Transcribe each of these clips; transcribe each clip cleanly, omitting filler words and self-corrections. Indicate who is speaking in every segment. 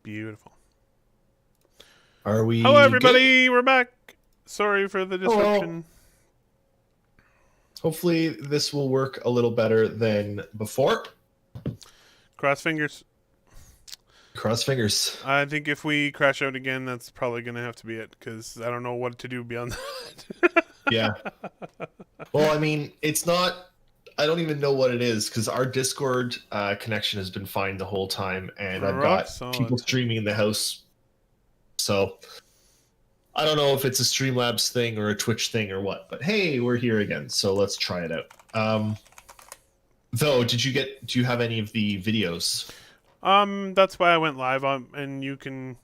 Speaker 1: Beautiful.
Speaker 2: Are
Speaker 1: Hello,
Speaker 2: we good?
Speaker 1: everybody. We're back. Sorry for the
Speaker 2: Hello.
Speaker 1: disruption.
Speaker 2: Hopefully this will work a little better than before.
Speaker 1: Cross fingers.
Speaker 2: Cross fingers.
Speaker 1: I think if we crash out again, that's probably going to have to be it, because I don't know what to do beyond that.
Speaker 2: Yeah. Well, I mean, it's not. I don't even know what it is because our Discord connection has been fine the whole time, and I've
Speaker 1: Rock
Speaker 2: got people
Speaker 1: solid.
Speaker 2: streaming in the house. So I don't know if it's a Streamlabs thing or a Twitch thing or what. But hey, we're here again, so let's try it out. Though, do you have any of the videos?
Speaker 1: That's why I went live on, and you can,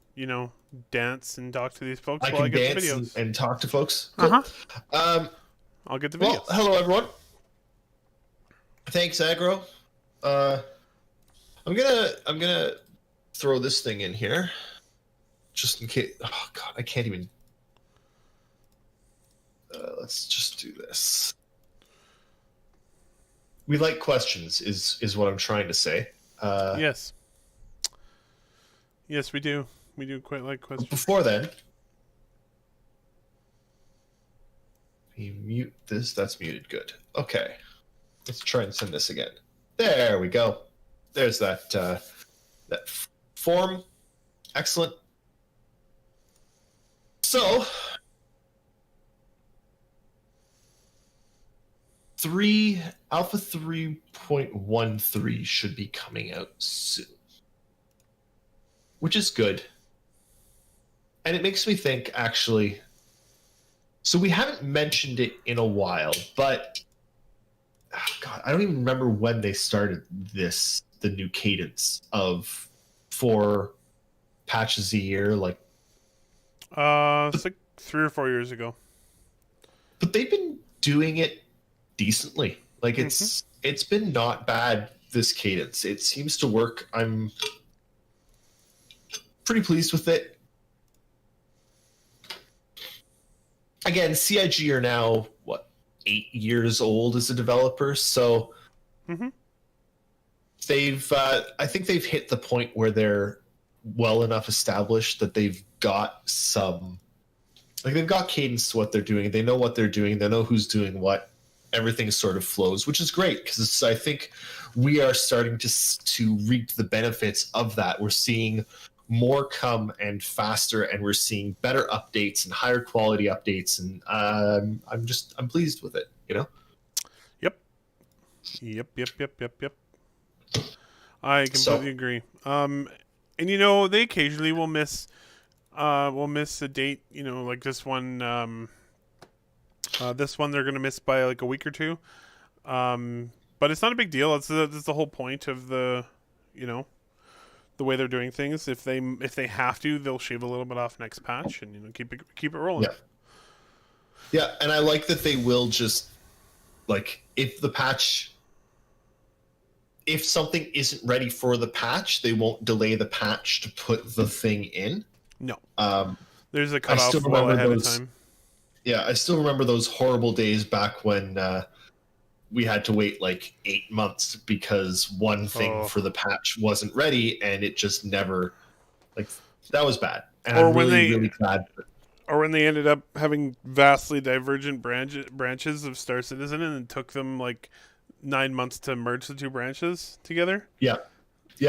Speaker 1: dance and talk to these folks
Speaker 2: I
Speaker 1: while I
Speaker 2: can
Speaker 1: get the
Speaker 2: dance and,
Speaker 1: videos.
Speaker 2: and talk to folks.
Speaker 1: Uh
Speaker 2: Cool.
Speaker 1: huh.
Speaker 2: Um,
Speaker 1: I'll get the
Speaker 2: well,
Speaker 1: videos.
Speaker 2: hello everyone. Thanks, Aggro. I'm gonna throw this thing in here, just in case. Oh God, I can't even. Let's just do this. We like questions, is what I'm trying to say.
Speaker 1: Yes. Yes, we do. We do quite like questions.
Speaker 2: Before then, you mute this. That's muted. Good. Okay. Let's try and send this again. There we go. There's that form. Excellent. So, Alpha 3.13 should be coming out soon, which is good. And it makes me think, actually. So we haven't mentioned it in a while, but God, I don't even remember when they started the new cadence of 4 patches a year.
Speaker 1: It's like 3 or 4 years ago.
Speaker 2: But they've been doing it decently. Like it's been not bad, this cadence. It seems to work. I'm pretty pleased with it. Again, CIG are now 8 years old as a developer, so they've I think they've hit the point where they're well enough established that they've got they've got cadence to what they're doing. They know what they're doing. They know who's doing what. Everything sort of flows, which is great because I think we are starting to reap the benefits of that. We're seeing more come and faster, and we're seeing better updates and higher quality updates, and I'm pleased with it.
Speaker 1: Yep. I completely agree. And they occasionally will miss a date. Like this one. This one they're gonna miss by like a week or two. But it's not a big deal. That's the whole point of the way they're doing things. If they have to, they'll shave a little bit off next patch and keep it rolling.
Speaker 2: Yeah, and I like that they will just if something isn't ready for the patch, they won't delay the patch to put the thing in.
Speaker 1: No. There's a cutoff ahead of time.
Speaker 2: Yeah, I still remember those horrible days back when we had to wait like 8 months because one thing for the patch wasn't ready, and it just never that was bad. And I'm really glad.
Speaker 1: Or when they ended up having vastly divergent branches of Star Citizen, and it took them like 9 months to merge the two branches together.
Speaker 2: Yeah.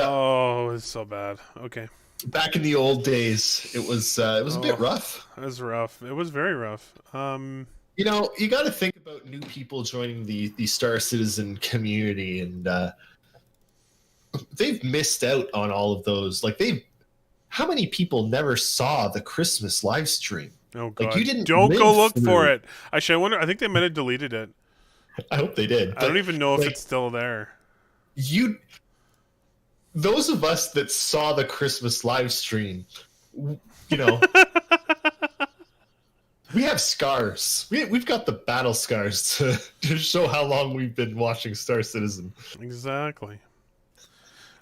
Speaker 1: Oh, it was so bad. Okay.
Speaker 2: Back in the old days, it was a bit rough.
Speaker 1: It was rough. It was very rough.
Speaker 2: You got to think about new people joining the Star Citizen community, and they've missed out on all of those. How many people never saw the Christmas live stream?
Speaker 1: Oh God!
Speaker 2: You didn't.
Speaker 1: Don't go look for it. Actually, I wonder. I think they might have deleted it.
Speaker 2: I hope they did.
Speaker 1: I don't even know if it's still there.
Speaker 2: Those of us that saw the Christmas live stream, we have scars. We've got the battle scars to show how long we've been watching Star Citizen.
Speaker 1: Exactly.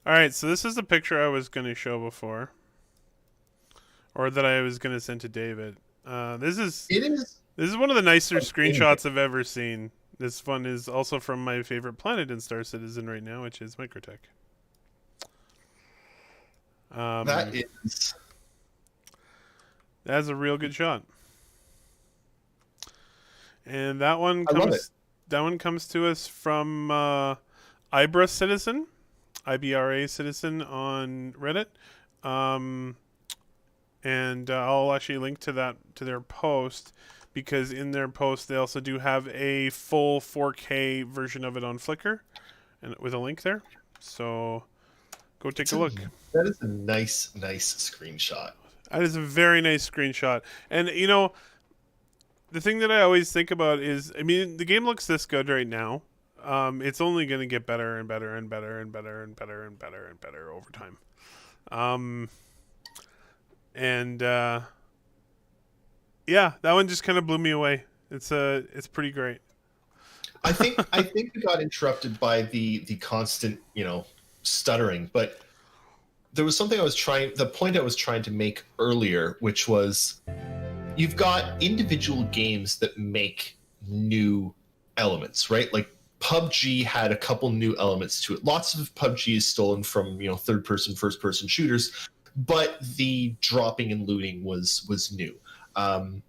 Speaker 1: All right, so this is the picture I was going to show before, or that I was going to send to David. This is one of the nicer screenshots I've ever seen. This one is also from my favorite planet in Star Citizen right now, which is Microtech.
Speaker 2: That
Speaker 1: Um,
Speaker 2: is,
Speaker 1: that's a real good shot. And
Speaker 2: I love it.
Speaker 1: that one comes to us from Ibra Citizen, IBRA Citizen on Reddit. Um, and I'll actually link to that to their post because in their post they also do have a full 4K version of it on Flickr and with a link there. So go take
Speaker 2: It's
Speaker 1: a
Speaker 2: a,
Speaker 1: look.
Speaker 2: that is a nice screenshot.
Speaker 1: That is a very nice screenshot. And you know, the thing that I always think about is, I mean, the game looks this good right now. It's only going to get better and better and better and better and better and better and better over time. Um, and yeah, that one just kind of blew me away. It's pretty great.
Speaker 2: I think we got interrupted by the constant, stuttering, but there was something the point I was trying to make earlier, which was you've got individual games that make new elements, right? Like PUBG had a couple new elements to it. Lots of PUBG is stolen from, third person, first person shooters, but the dropping and looting was new. Um,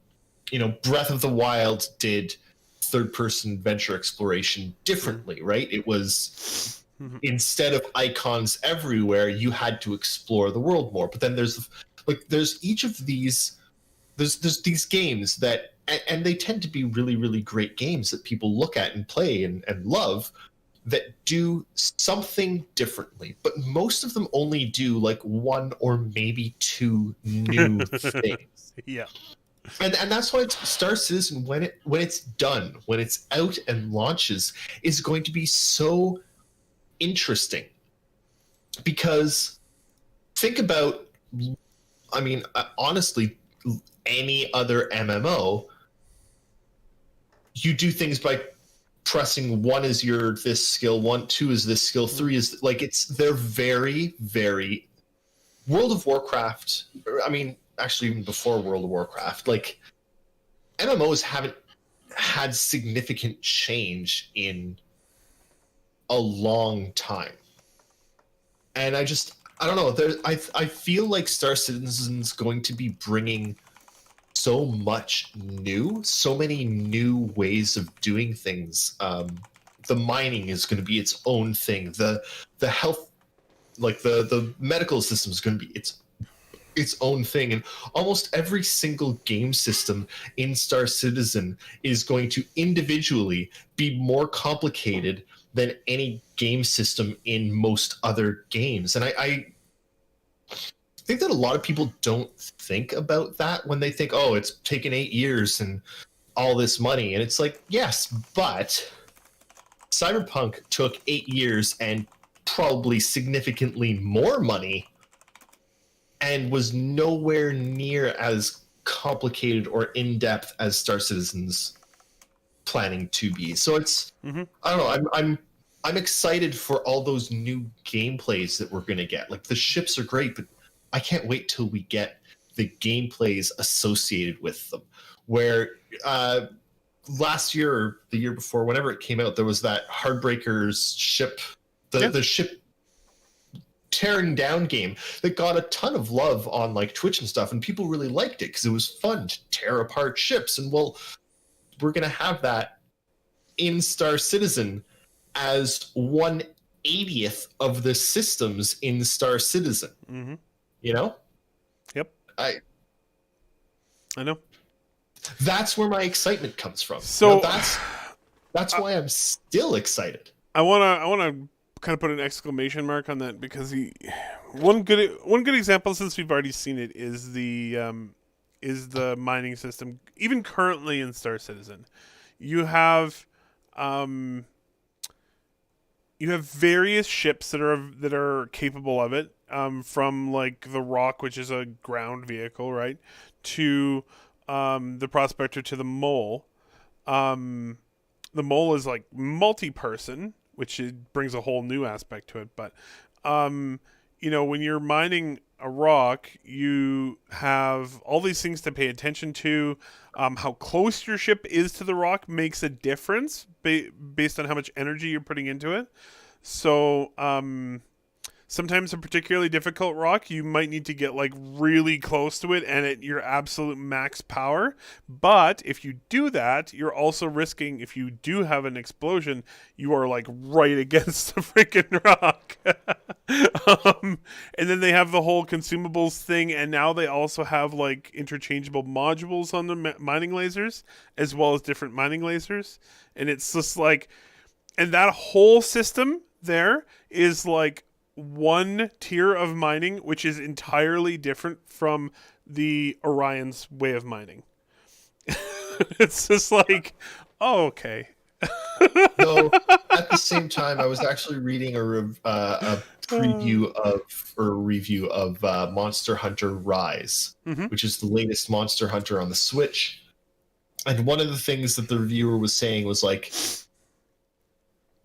Speaker 2: Breath of the Wild did third person adventure exploration differently, right? It was
Speaker 1: Mm-hmm.
Speaker 2: instead of icons everywhere, you had to explore the world more. But then there's each of these there's these games that and they tend to be really, really great games that people look at and play and love that do something differently. But most of them only do like one or maybe two new things.
Speaker 1: Yeah.
Speaker 2: And that's why Star Citizen, when it's done, when it's out and launches, is going to be so interesting. Because think about, I mean, honestly, any other MMO, you do things by pressing one is your this skill, one, two is this skill, three is like they're very, very World of Warcraft. I mean, actually, even before World of Warcraft, like MMOs haven't had significant change in a long time, and I don't know. I feel like Star Citizen's going to be bringing so much new, so many new ways of doing things. The mining is going to be its own thing. The health, like the medical system, is going to be its own thing, and almost every single game system in Star Citizen is going to individually be more complicated than any game system in most other games. And I think that a lot of people don't think about that when they think, oh, it's taken 8 years and all this money. And it's like, yes, but Cyberpunk took 8 years and probably significantly more money and was nowhere near as complicated or in-depth as Star Citizen's planning to be. So it's I don't know, I'm excited for all those new gameplays that we're going to get. Like the ships are great, but I can't wait till we get the gameplays associated with them. Where last year or the year before, whenever it came out, there was that Heartbreakers ship, the ship tearing down game that got a ton of love on like Twitch and stuff, and people really liked it because it was fun to tear apart ships. And well, we're gonna have that in Star Citizen as 1/80th of the systems in Star Citizen.
Speaker 1: Mm-hmm.
Speaker 2: You know?
Speaker 1: Yep.
Speaker 2: I
Speaker 1: know.
Speaker 2: That's where my excitement comes from.
Speaker 1: So
Speaker 2: that's why I'm still excited.
Speaker 1: I wanna kind of put an exclamation mark on that because one good example, since we've already seen it, is the mining system. Even currently in Star Citizen, you have various ships that are capable of it. From like the Rock, which is a ground vehicle, right, to the Prospector, to the Mole. The Mole is like multi-person, which brings a whole new aspect to it. But when you're mining a rock, you have all these things to pay attention to. How close your ship is to the rock makes a difference based on how much energy you're putting into it. So sometimes a particularly difficult rock, you might need to get like really close to it and at your absolute max power. But if you do that, you're also risking, if you do have an explosion, you are like right against the freaking rock. And then they have the whole consumables thing, and now they also have like interchangeable modules on the mining lasers, as well as different mining lasers. And it's just like, and that whole system there is like one tier of mining, which is entirely different from the Orion's way of mining. It's just like, oh, okay.
Speaker 2: Though at the same time, I was actually reading a preview of or review of Monster Hunter Rise, which is the latest Monster Hunter on the Switch. And one of the things that the reviewer was saying was like,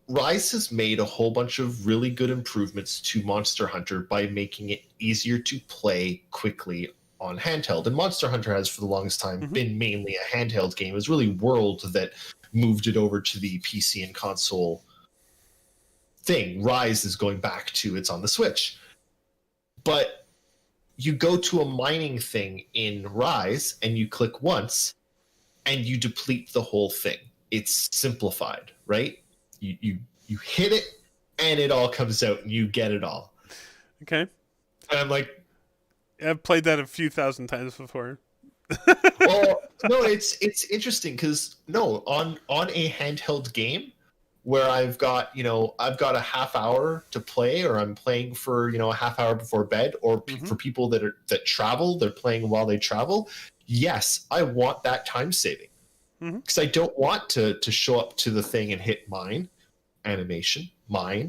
Speaker 2: Rise has made a whole bunch of really good improvements to Monster Hunter by making it easier to play quickly on handheld. And Monster Hunter has, for the longest time, been mainly a handheld game. It was really World that moved it over to the PC and console thing. Rise is going back to it's on the Switch. But you go to a mining thing in Rise and you click once and you deplete the whole thing. It's simplified, right? You hit it and it all comes out and you get it all.
Speaker 1: Okay.
Speaker 2: And I'm like,
Speaker 1: I've played that a few thousand times before.
Speaker 2: well, no, it's interesting because on a handheld game where I've got a half hour to play, or I'm playing for a half hour before bed, or for people that travel, they're playing while they travel. Yes, I want that time saving because I don't want to show up to the thing and hit mine animation. Like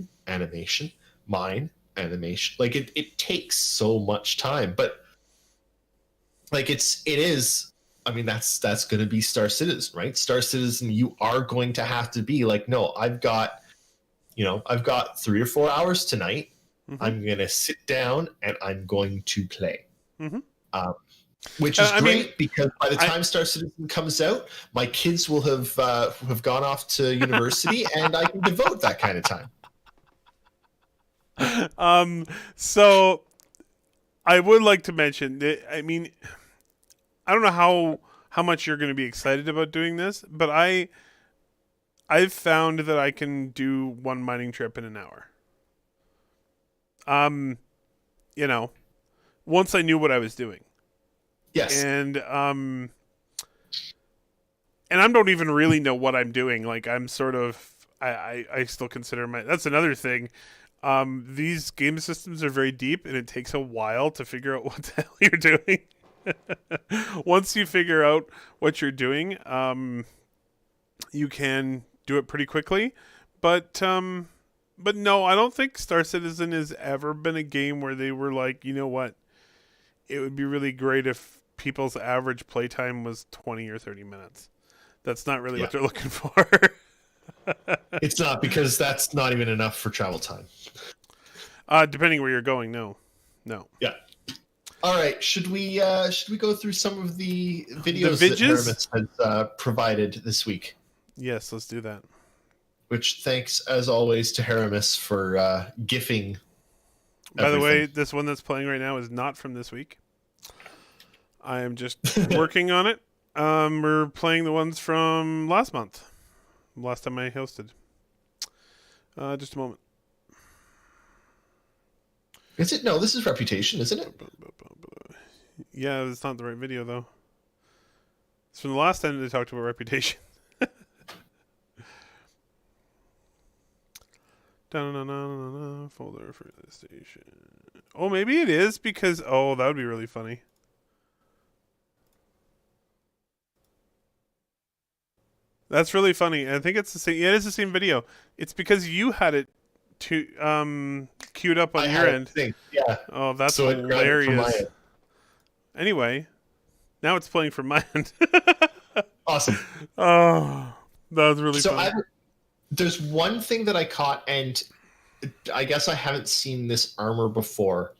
Speaker 2: it takes so much time, but like it is. I mean, that's going to be Star Citizen, right? Star Citizen, you are going to have to be like, no, I've got 3 or 4 hours tonight. I'm going to sit down and I'm going to play. Which is great because by the time Star Citizen comes out, my kids will have gone off to university and I can devote that kind of time.
Speaker 1: So I would like to mention that, I mean, I don't know how much you're going to be excited about doing this, but I've found that I can do one mining trip in an hour. Once I knew what I was doing.
Speaker 2: Yes.
Speaker 1: And I don't even really know what I'm doing. Like I'm sort of I still consider that's another thing. These game systems are very deep and it takes a while to figure out what the hell you're doing. Once you figure out what you're doing, you can do it pretty quickly. But no, I don't think Star Citizen has ever been a game where they were like, you know what, it would be really great if people's average playtime was 20 or 30 minutes. That's not really what they're looking for.
Speaker 2: It's not, because that's not even enough for travel time.
Speaker 1: Depending where you're going, no.
Speaker 2: Yeah. All right, should we go through some of the videos that Hermes has provided this week?
Speaker 1: Yes, let's do that.
Speaker 2: Which, thanks as always to Hermes for gifting.
Speaker 1: By the way, this one that's playing right now is not from this week. I am just working on it. We're playing the ones from last month. Last time I hosted. Just a moment.
Speaker 2: Is it? No, this is Reputation, isn't it?
Speaker 1: Yeah, it's not the right video, though. It's from the last time they talked about Reputation. Folder for the station. Oh, maybe it is because... Oh, that would be really funny. That's really funny. I think it's the same. Yeah, it is the same video. It's because you had it queued up on your end.
Speaker 2: Yeah.
Speaker 1: Oh, that's so hilarious. Anyway, now it's playing from my end.
Speaker 2: Awesome.
Speaker 1: Oh, that was really funny.
Speaker 2: There's one thing that I caught, and I guess I haven't seen this armor before,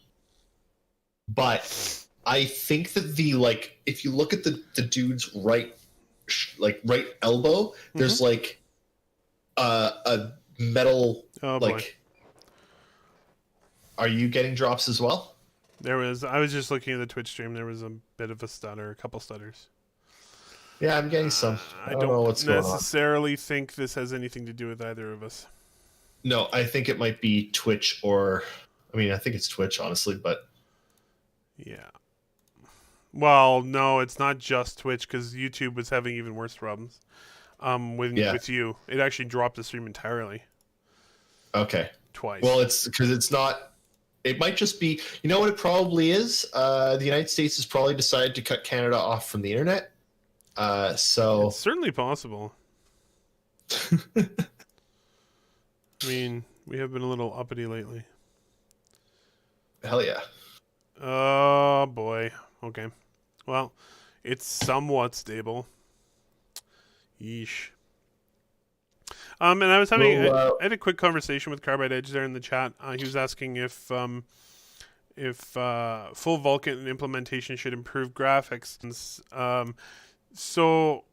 Speaker 2: but I think that if you look at the dude's right elbow, there's like a metal Are you getting drops as well?
Speaker 1: I was just looking at the Twitch stream. There was a bit of a stutter, a couple stutters.
Speaker 2: Yeah, I'm getting some. I
Speaker 1: I
Speaker 2: don't know
Speaker 1: don't
Speaker 2: what's going on.
Speaker 1: necessarily think this has anything to do with either of us.
Speaker 2: No, I think it might be Twitch or, I mean, I think it's Twitch, honestly, but
Speaker 1: Yeah. Well, no, it's not just Twitch because YouTube was having even worse problems.
Speaker 2: yeah.
Speaker 1: With you, it actually dropped the stream entirely
Speaker 2: Okay. Well,
Speaker 1: twice.
Speaker 2: it's because it's not. It might just be. You know what it probably is. The United States has probably decided to cut Canada off from the internet.
Speaker 1: It's
Speaker 2: So
Speaker 1: certainly possible. I mean, we have been a little uppity lately.
Speaker 2: hell yeah.
Speaker 1: Oh boy. Okay. Well, it's somewhat stable. Yeesh. And I was having
Speaker 2: Well,
Speaker 1: I had a quick conversation with Carbide Edge there in the chat. He was asking if full Vulkan implementation should improve graphics. So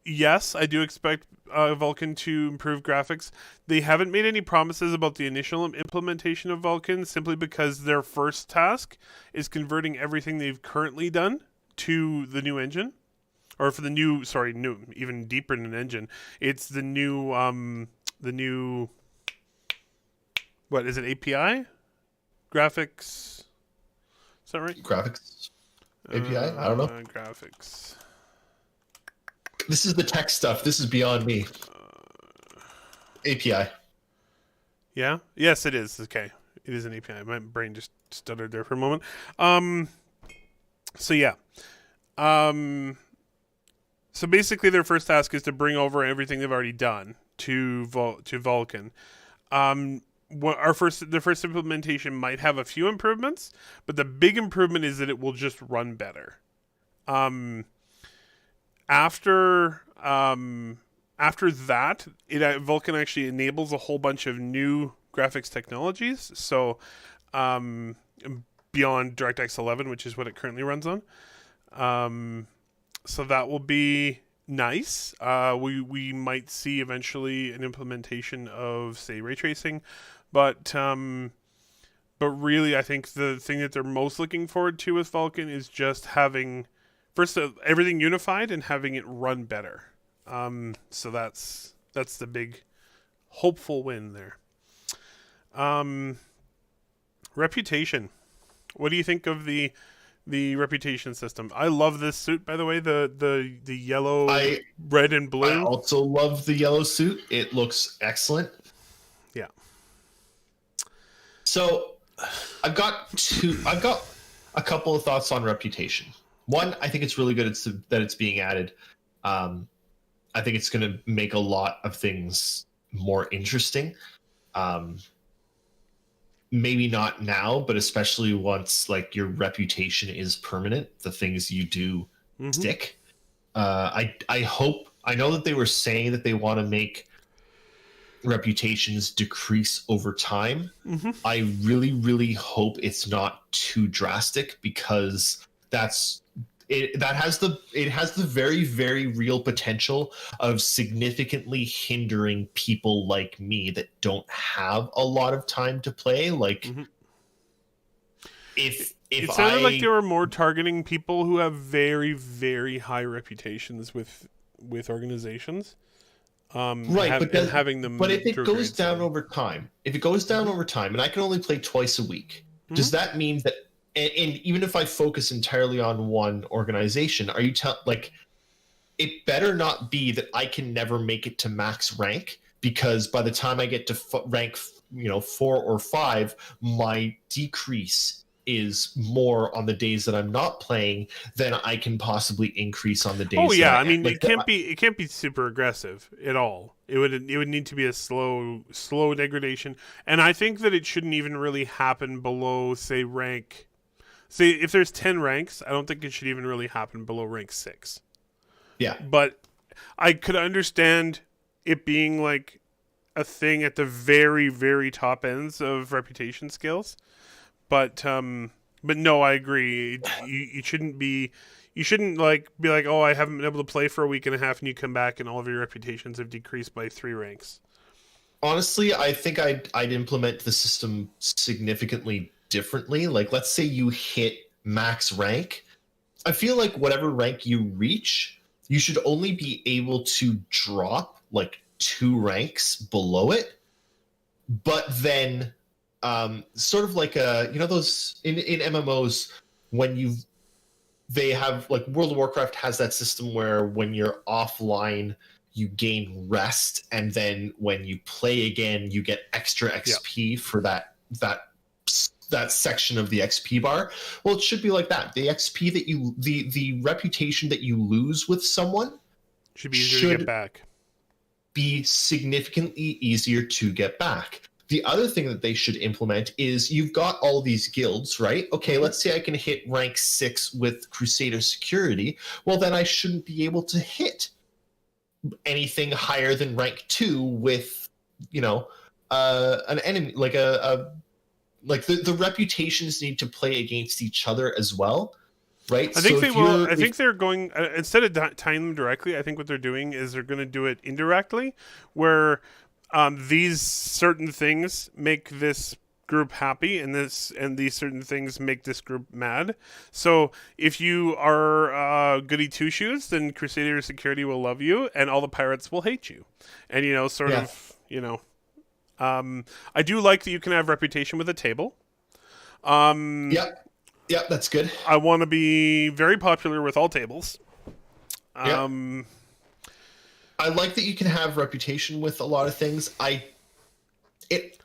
Speaker 1: yes, I do expect Vulkan to improve graphics. They haven't made any promises about the initial implementation of Vulkan simply because their first task is converting everything they've currently done to the new engine. Or for the new, sorry, new, even deeper than an engine. It's the new, what is it, API? Graphics, is that right?
Speaker 2: graphics API. I don't know.
Speaker 1: Graphics.
Speaker 2: This is the tech stuff. This is beyond me. API.
Speaker 1: Yeah. Yes, it is. Okay, it is an API. My brain just stuttered there for a moment. Um. So yeah. Um. So basically, their first task is to bring over everything they've already done to Vulkan. The first implementation might have a few improvements, but the big improvement is that it will just run better. Um. After after that, Vulkan actually enables a whole bunch of new graphics technologies. So, um, beyond DirectX 11, which is what it currently runs on. So that will be nice. We might see eventually an implementation of, say, ray tracing, but really, I think the thing that they're most looking forward to with Vulkan is just having first everything unified and having it run better. So that's the big hopeful win there. Um, Reputation. What do you think of the reputation system? I love this suit, by the way. The yellow, red, and blue.
Speaker 2: I also love the yellow suit. It looks excellent.
Speaker 1: Yeah.
Speaker 2: So I've got a couple of thoughts on reputation. One, I think it's really good that it's being added. I think it's going to make a lot of things more interesting. Maybe not now, but especially once like your reputation is permanent, the things you do stick. I hope. I know that they were saying that they want to make reputations decrease over time. I really, really hope it's not too drastic because it has the very, very real potential of significantly hindering people like me that don't have a lot of time to play. Like if
Speaker 1: it sounded like they were more targeting people who have very, very high reputations with organizations.
Speaker 2: Right,
Speaker 1: having them.
Speaker 2: But if it goes down over time, and I can only play twice a week, does that mean that? And even if I focus entirely on one organization, are you like? It better not be that I can never make it to max rank because by the time I get to rank, 4 or 5, my decrease is more on the days that I'm not playing than I can possibly increase on the days.
Speaker 1: Oh yeah, I mean like, it can't be super aggressive at all. It would need to be a slow degradation, and I think that it shouldn't even really happen below, say, rank. Say if there's 10 ranks, I don't think it should even really happen below rank 6.
Speaker 2: Yeah,
Speaker 1: but I could understand it being like a thing at the very, very top ends of reputation scales. But no, I agree. You shouldn't be. You shouldn't be like, oh, I haven't been able to play for a week and a half, and you come back and all of your reputations have decreased by 3 ranks.
Speaker 2: Honestly, I think I'd implement the system significantly differently. Like, let's say you hit max rank. I feel like whatever rank you reach, you should only be able to drop like 2 ranks below it. But then, sort of like those in MMOs when they have like World of Warcraft has that system where when you're offline you gain rest, and then when you play again you get extra
Speaker 1: Yeah.
Speaker 2: XP for that section of the XP bar. Well, it should be like that. The XP that the reputation that you lose with someone
Speaker 1: Should be easier to get
Speaker 2: should
Speaker 1: back.
Speaker 2: be significantly easier to get back. The other thing that they should implement is you've got all these guilds, right? Okay, let's say I can hit rank 6 with Crusader Security. Well, then I shouldn't be able to hit anything higher than rank 2 with, an enemy, like the reputations need to play against each other as well, right?
Speaker 1: I think
Speaker 2: So
Speaker 1: they
Speaker 2: if
Speaker 1: will.
Speaker 2: you're
Speaker 1: I think they're going instead of tying them directly. I think what they're doing is they're going to do it indirectly, where these certain things make this group happy, and these certain things make this group mad. So if you are goody two shoes, then Crusader Security will love you, and all the pirates will hate you, and
Speaker 2: yeah,
Speaker 1: I do like that you can have reputation with a table. Um,
Speaker 2: yeah, yeah, that's good.
Speaker 1: I want to be very popular with all tables.
Speaker 2: Yeah.
Speaker 1: Um,
Speaker 2: I like that you can have reputation with a lot of things. It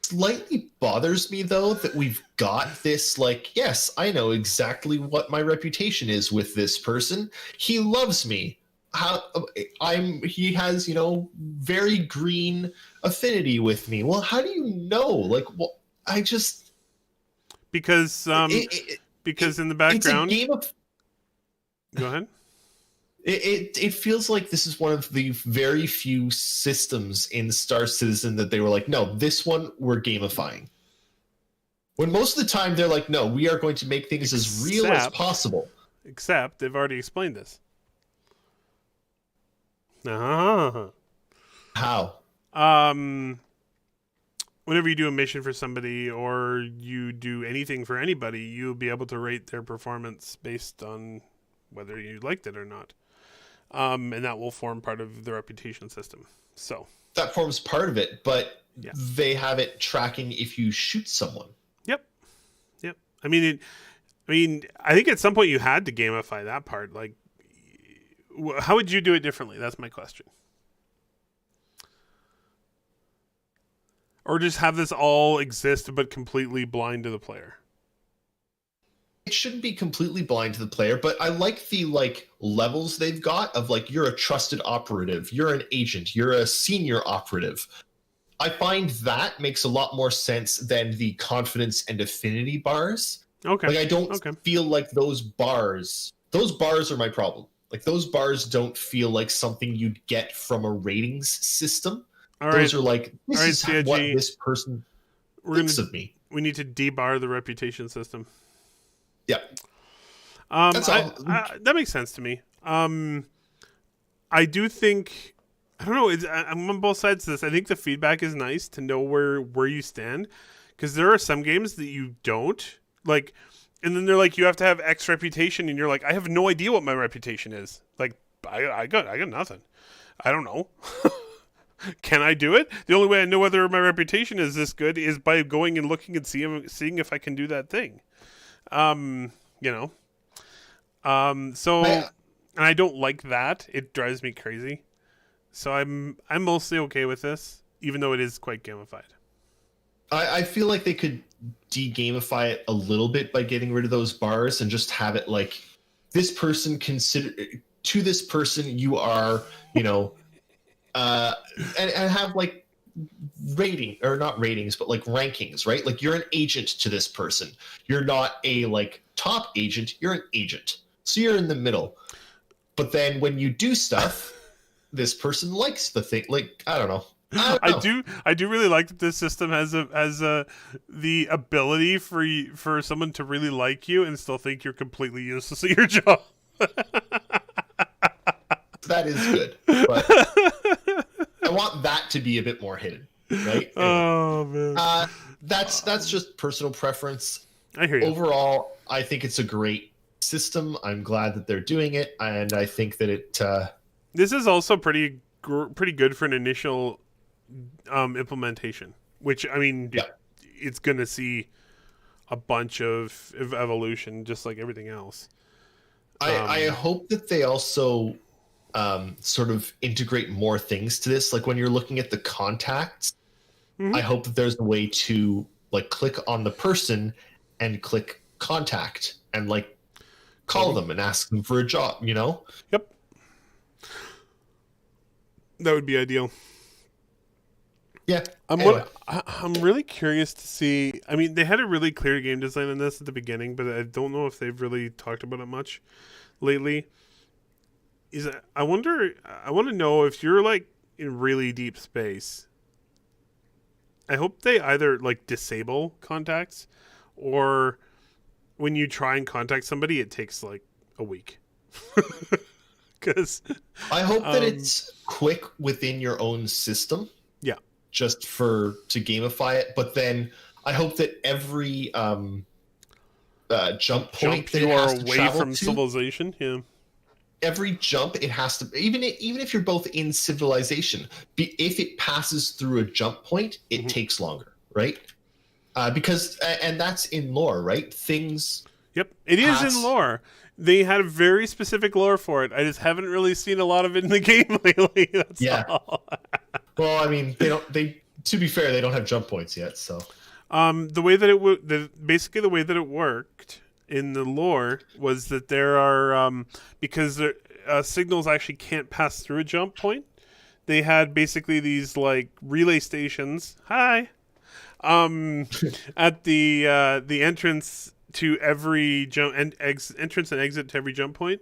Speaker 2: slightly bothers me though that we've got this like, yes, I know exactly what my reputation is with this person. He loves me. He has, very green affinity with me. Well, how do you know? Like, well, I just
Speaker 1: because in the
Speaker 2: it's a
Speaker 1: background,
Speaker 2: game of
Speaker 1: go ahead.
Speaker 2: it feels like this is one of the very few systems in Star Citizen that they were like, no, this one we're gamifying. When most of the time they're like, no, we are going to make things as real as possible.
Speaker 1: Except they've already explained this. Uh-huh.
Speaker 2: How?
Speaker 1: Whenever you do a mission for somebody or you do anything for anybody, you'll be able to rate their performance based on whether you liked it or not. And that will form part of the reputation system. So
Speaker 2: that forms part of it, but
Speaker 1: yeah.
Speaker 2: They have it tracking if you shoot someone.
Speaker 1: Yep. I mean, I think at some point you had to gamify that part. Like, how would you do it differently? That's my question. Or just have this all exist but completely blind to the player.
Speaker 2: It shouldn't be completely blind to the player, but I like the levels they've got of like, you're a trusted operative, you're an agent, you're a senior operative. I find that makes a lot more sense than the confidence and affinity bars.
Speaker 1: Okay.
Speaker 2: Like, I don't feel like those bars are my problem. Like, those bars don't feel like something you'd get from a ratings system. Those are like, this is
Speaker 1: CIG,
Speaker 2: what this person thinks of me.
Speaker 1: We need to debar the reputation system.
Speaker 2: Yeah. That's all.
Speaker 1: That makes sense to me. I do think, I don't know, I'm on both sides of this. I think the feedback is nice to know where you stand, because there are some games that you don't like, and then they're like, you have to have X reputation, and you're like, I have no idea what my reputation is. Like, I got nothing. I don't know. Can I do it? The only way I know whether my reputation is this good is by going and looking and seeing if I can do that thing. So and I don't like that. It drives me crazy. So I'm mostly okay with this, even though it is quite gamified.
Speaker 2: I feel like they could de-gamify it a little bit by getting rid of those bars and just have it like, this person to this person you are, and have like rating, or not ratings, but like rankings, right? Like, you're an agent to this person. You're not a like top agent, you're an agent. So you're in the middle. But then when you do stuff, this person likes the thing. Like, I don't know.
Speaker 1: I do really like that this system has the ability for someone to really like you and still think you're completely useless at your job.
Speaker 2: That is good, but I want that to be a bit more hidden. right? Anyway,
Speaker 1: Oh man,
Speaker 2: that's just personal preference.
Speaker 1: I hear you.
Speaker 2: Overall, I think it's a great system. I'm glad that they're doing it, and I think that it.
Speaker 1: This is also pretty good for an initial implementation. Which I mean,
Speaker 2: Yeah,
Speaker 1: it's gonna see a bunch of evolution, just like everything else.
Speaker 2: I hope that they also sort of integrate more things to this. Like when you're looking at the contacts,
Speaker 1: Mhm.
Speaker 2: I hope that there's a way to like click on the person and click contact and like call
Speaker 1: Totally.
Speaker 2: them and ask them for a job. You know?
Speaker 1: Yep, that would be ideal.
Speaker 2: Yeah.
Speaker 1: I'm
Speaker 2: Anyway,
Speaker 1: what I'm really curious to see. I mean, they had a really clear game design in this at the beginning, but I don't know if they've really talked about it much lately. I wonder? I want to know if you're like in really deep space. I hope they either like disable contacts, or when you try and contact somebody, it takes like a week. Because,
Speaker 2: I hope that
Speaker 1: um,
Speaker 2: it's quick within your own system,
Speaker 1: yeah,
Speaker 2: just for to gamify it. But then I hope that every jump point
Speaker 1: jump
Speaker 2: that it
Speaker 1: you are
Speaker 2: has to
Speaker 1: away
Speaker 2: travel
Speaker 1: from
Speaker 2: to,
Speaker 1: civilization. Yeah.
Speaker 2: every jump it has to even if you're both in civilization, if it passes through a jump point, it
Speaker 1: Mhm.
Speaker 2: takes longer, right? Because and that's in lore, right? Things
Speaker 1: Yep, it is in
Speaker 2: pass.
Speaker 1: lore. They had a very specific lore for it. I just haven't really seen a lot of it in the game lately. That's
Speaker 2: Yeah.
Speaker 1: all.
Speaker 2: Well, I mean, they don't. They to be fair, they don't have jump points yet. So
Speaker 1: The way that basically the way that it worked in the lore was that there are because signals actually can't pass through a jump point. They had basically these like relay stations. Hi. Um, at the entrance to every entrance and exit to every jump point,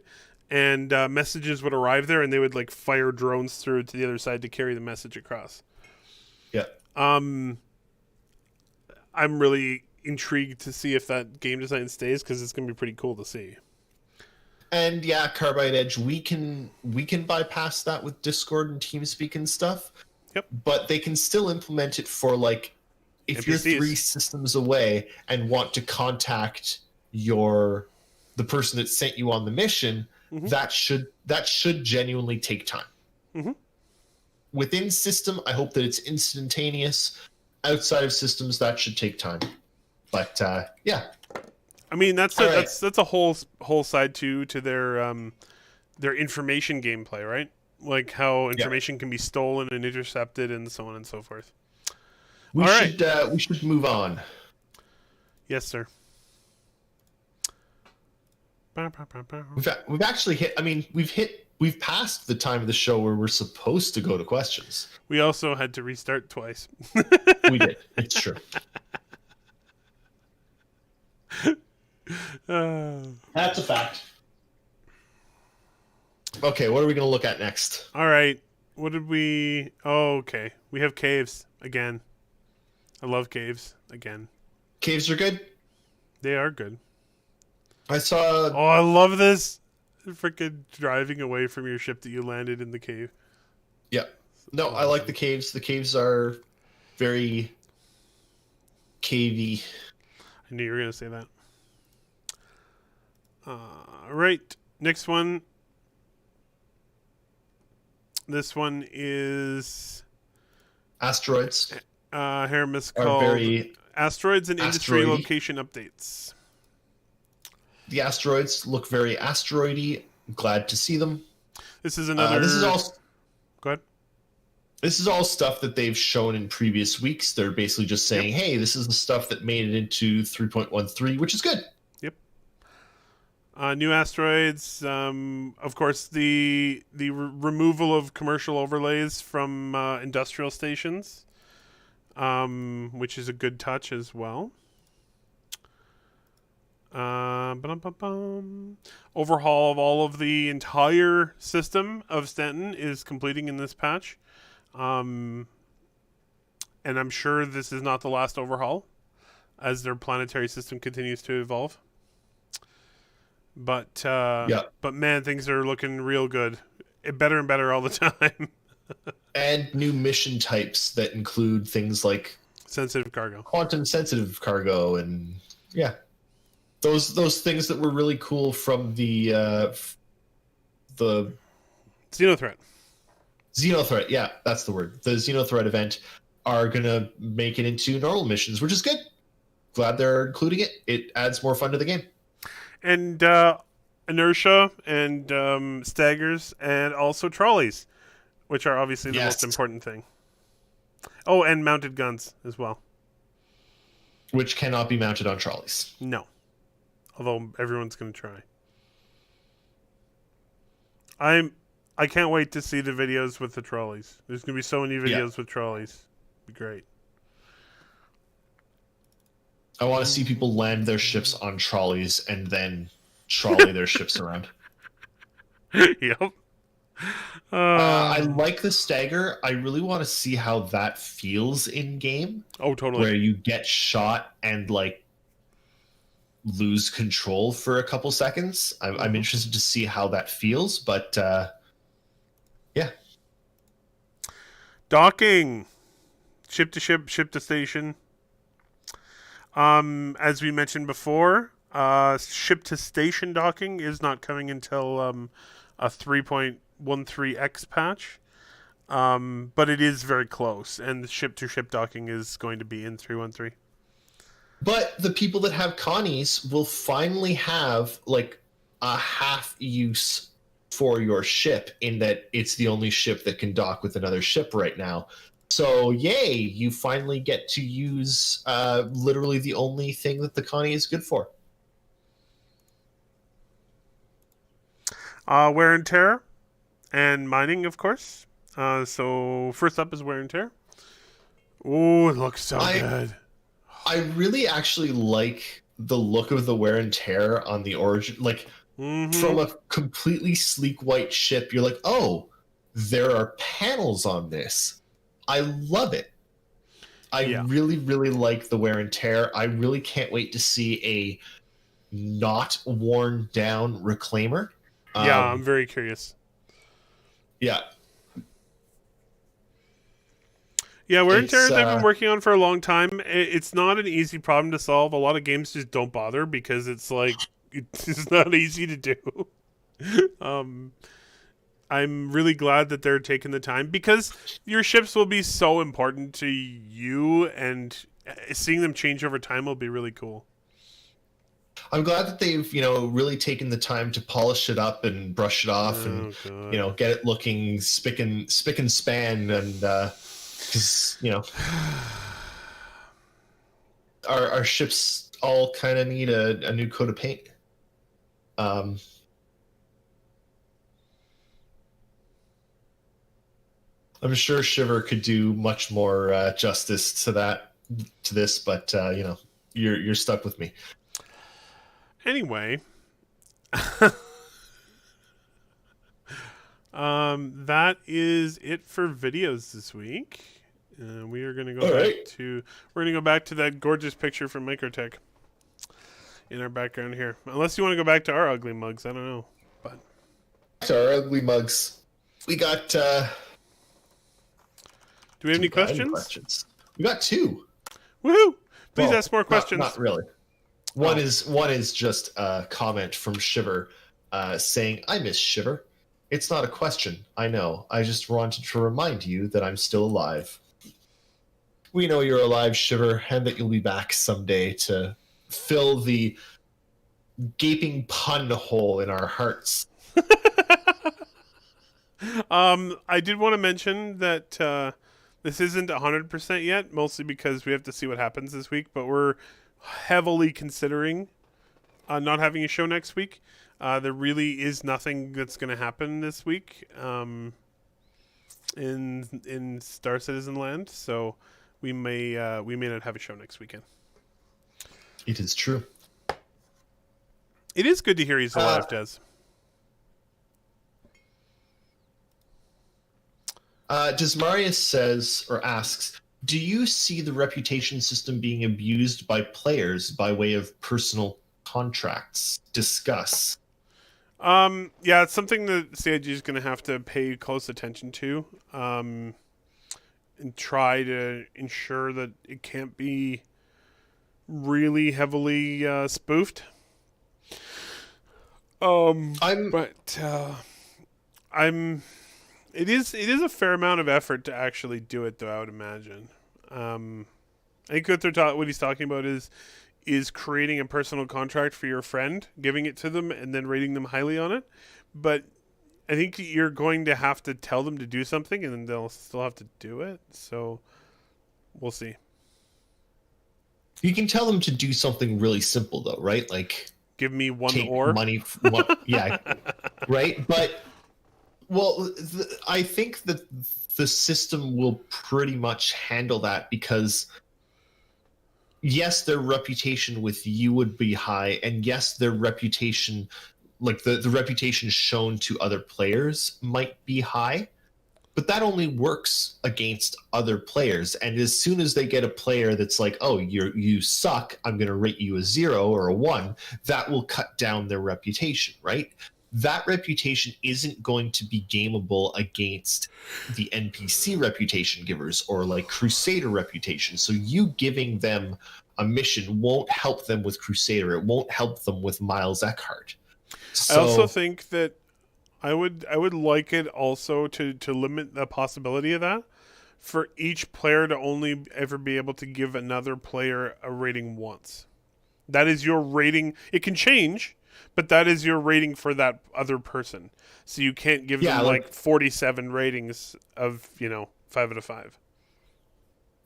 Speaker 1: and messages would arrive there, and they would like fire drones through to the other side to carry the message across.
Speaker 2: yeah.
Speaker 1: Um, I'm really intrigued to see if that game design stays because it's going to be pretty cool to see.
Speaker 2: And yeah, Carbide Edge, we can bypass that with Discord and TeamSpeak and stuff,
Speaker 1: Yep,
Speaker 2: but they can still implement it for like if you're three
Speaker 1: NPCs.
Speaker 2: systems away and want to contact your the person that sent you on the mission,
Speaker 1: Mm-hmm.
Speaker 2: that should genuinely take time.
Speaker 1: Mm-hmm.
Speaker 2: Within system, I hope that it's instantaneous. Outside of systems, that should take time. But yeah,
Speaker 1: I mean,
Speaker 2: all right.
Speaker 1: that's a whole side to their information gameplay, right? Like how
Speaker 2: Yeah,
Speaker 1: information can be stolen and intercepted, and so on and so forth. All right.
Speaker 2: we should move on.
Speaker 1: Yes, sir. Bow, bow, bow, bow.
Speaker 2: We've actually hit. I mean, we've passed the time of the show where we're supposed to go to questions.
Speaker 1: We also had to restart twice.
Speaker 2: We did. It's true.
Speaker 1: Uh,
Speaker 2: That's a fact. Okay, what are we going to look at next?
Speaker 1: all right. What did we? Oh, okay. We have caves again. I love caves again.
Speaker 2: Caves are good.
Speaker 1: They are good.
Speaker 2: I saw.
Speaker 1: Oh, I love this. Freaking driving away from your ship that you landed in the cave.
Speaker 2: Yeah. No, I like the caves. The caves are very cavey.
Speaker 1: I knew you were gonna say that. Right. Next one. This one is
Speaker 2: Asteroids
Speaker 1: Hermes
Speaker 2: are
Speaker 1: called
Speaker 2: very
Speaker 1: Asteroids and Industry
Speaker 2: asteroidy.
Speaker 1: Location Updates.
Speaker 2: The asteroids look very asteroidy. Glad to see them.
Speaker 1: This is another.
Speaker 2: This is all.
Speaker 1: Go ahead.
Speaker 2: This is all stuff that they've shown in previous weeks. They're basically just saying,
Speaker 1: Yep.
Speaker 2: "Hey, this is the stuff that made it into 3.13, which is good."
Speaker 1: Yep. New asteroids. Of course, the removal of commercial overlays from industrial stations, which is a good touch as well. Ba-dum-bum-bum. Overhaul of all of the entire system of Stanton is completing in this patch. And I'm sure this is not the last overhaul as their planetary system continues to evolve. But
Speaker 2: Yeah.
Speaker 1: man, things are looking real good. Better and better all the time.
Speaker 2: And new mission types that include things like
Speaker 1: Sensitive cargo.
Speaker 2: quantum sensitive cargo, and yeah, those things that were really cool from the
Speaker 1: Xenothreat.
Speaker 2: Xenothreat. Yeah, that's the word. The Xenothreat event are gonna make it into normal missions, which is good. Glad they're including it. It adds more fun to the game.
Speaker 1: And inertia and staggers and also trolleys, which are obviously the most
Speaker 2: Yes,
Speaker 1: important thing. Oh, and mounted guns as well.
Speaker 2: which cannot be mounted on trolleys.
Speaker 1: No. Although everyone's going to try. I can't wait to see the videos with the trolleys. There's going to be so many videos with trolleys. It'd be great.
Speaker 2: I want to see people land their ships on trolleys and then trolley their ships around.
Speaker 1: Yep.
Speaker 2: I like the stagger. I really want to see how that feels in game.
Speaker 1: Oh, totally.
Speaker 2: Where you get shot and like lose control for a couple seconds. I'm interested to see how that feels, but yeah.
Speaker 1: Docking. Ship to ship, ship to station. As we mentioned before, ship to station docking is not coming until a 3.13x patch. But it is very close, and the ship to ship docking is going to be in 3.13.
Speaker 2: But the people that have Connies will finally have like a half use for your ship, in that it's the only ship that can dock with another ship right now. So yay, you finally get to use literally the only thing that the Connie is good for.
Speaker 1: Wear and tear and mining, of course. So first up is wear and tear. Oh, it looks so good.
Speaker 2: I really actually like the look of the wear and tear on the origin. Like, from a completely sleek white ship, you're like, oh, there are panels on this. I love it. I really, really like the wear and tear. I really can't wait to see a not worn down reclaimer.
Speaker 1: Yeah, I'm very curious.
Speaker 2: Yeah.
Speaker 1: Yeah, wear and tear they've been working on for a long time. It's not an easy problem to solve. A lot of games just don't bother because it's like it's not easy to do. I'm really glad that they're taking the time, because your ships will be so important to you, and seeing them change over time will be really cool.
Speaker 2: I'm glad that they've, really taken the time to polish it up and brush it off, and get it looking spick and span, and because our ships all kind of need a new coat of paint. I'm sure Shiver could do much more justice to this, but you're stuck with me.
Speaker 1: Anyway, that is it for videos this week. We are going to go back to that gorgeous picture from Microtech in our background here. Unless you want to go back to our ugly mugs, I don't know. But
Speaker 2: to our ugly mugs, we got.
Speaker 1: Do we have any questions?
Speaker 2: We got two.
Speaker 1: Woohoo! Please ask more questions.
Speaker 2: Not really. One is just a comment from Shiver, saying, "I miss Shiver. It's not a question. I know. I just wanted to remind you that I'm still alive. We know you're alive, Shiver, and that you'll be back someday to fill the gaping pun hole in our hearts."
Speaker 1: I did want to mention that this isn't 100% yet, mostly because we have to see what happens this week, but we're heavily considering not having a show next week. There really is nothing that's going to happen this week in Star Citizen Land, so we may not have a show next weekend.
Speaker 2: It is true.
Speaker 1: It is good to hear he's alive, Des.
Speaker 2: Desmarius says, or asks, do you see the reputation system being abused by players by way of personal contracts? Discuss.
Speaker 1: Yeah, it's something that CIG is going to have to pay close attention to, and try to ensure that it can't be really heavily spoofed.
Speaker 2: I'm
Speaker 1: But I'm. It is a fair amount of effort to actually do it, though. I would imagine. Um, I think what he's talking about is creating a personal contract for your friend, giving it to them, and then rating them highly on it. But I think you're going to have to tell them to do something, and then they'll still have to do it. So we'll see.
Speaker 2: You can tell them to do something really simple though, right? Like
Speaker 1: Give me one
Speaker 2: take
Speaker 1: ore.
Speaker 2: money. Yeah, right. But well, I think that the system will pretty much handle that because yes, their reputation with you would be high, and yes, their reputation, like the reputation shown to other players, might be high. But that only works against other players. And as soon as they get a player that's like, "Oh, you suck. I'm going to rate you a 0 or a 1," that will cut down their reputation, right? That reputation isn't going to be gameable against the NPC reputation givers or like Crusader reputation. So you giving them a mission won't help them with Crusader. It won't help them with Miles Eckhart.
Speaker 1: I also
Speaker 2: So
Speaker 1: think that I would like it also to limit the possibility of that for each player to only ever be able to give another player a rating once. That is your rating. It can change, but that is your rating for that other person. So you can't give
Speaker 2: yeah,
Speaker 1: them like
Speaker 2: like
Speaker 1: 47 ratings of, 5 out of 5.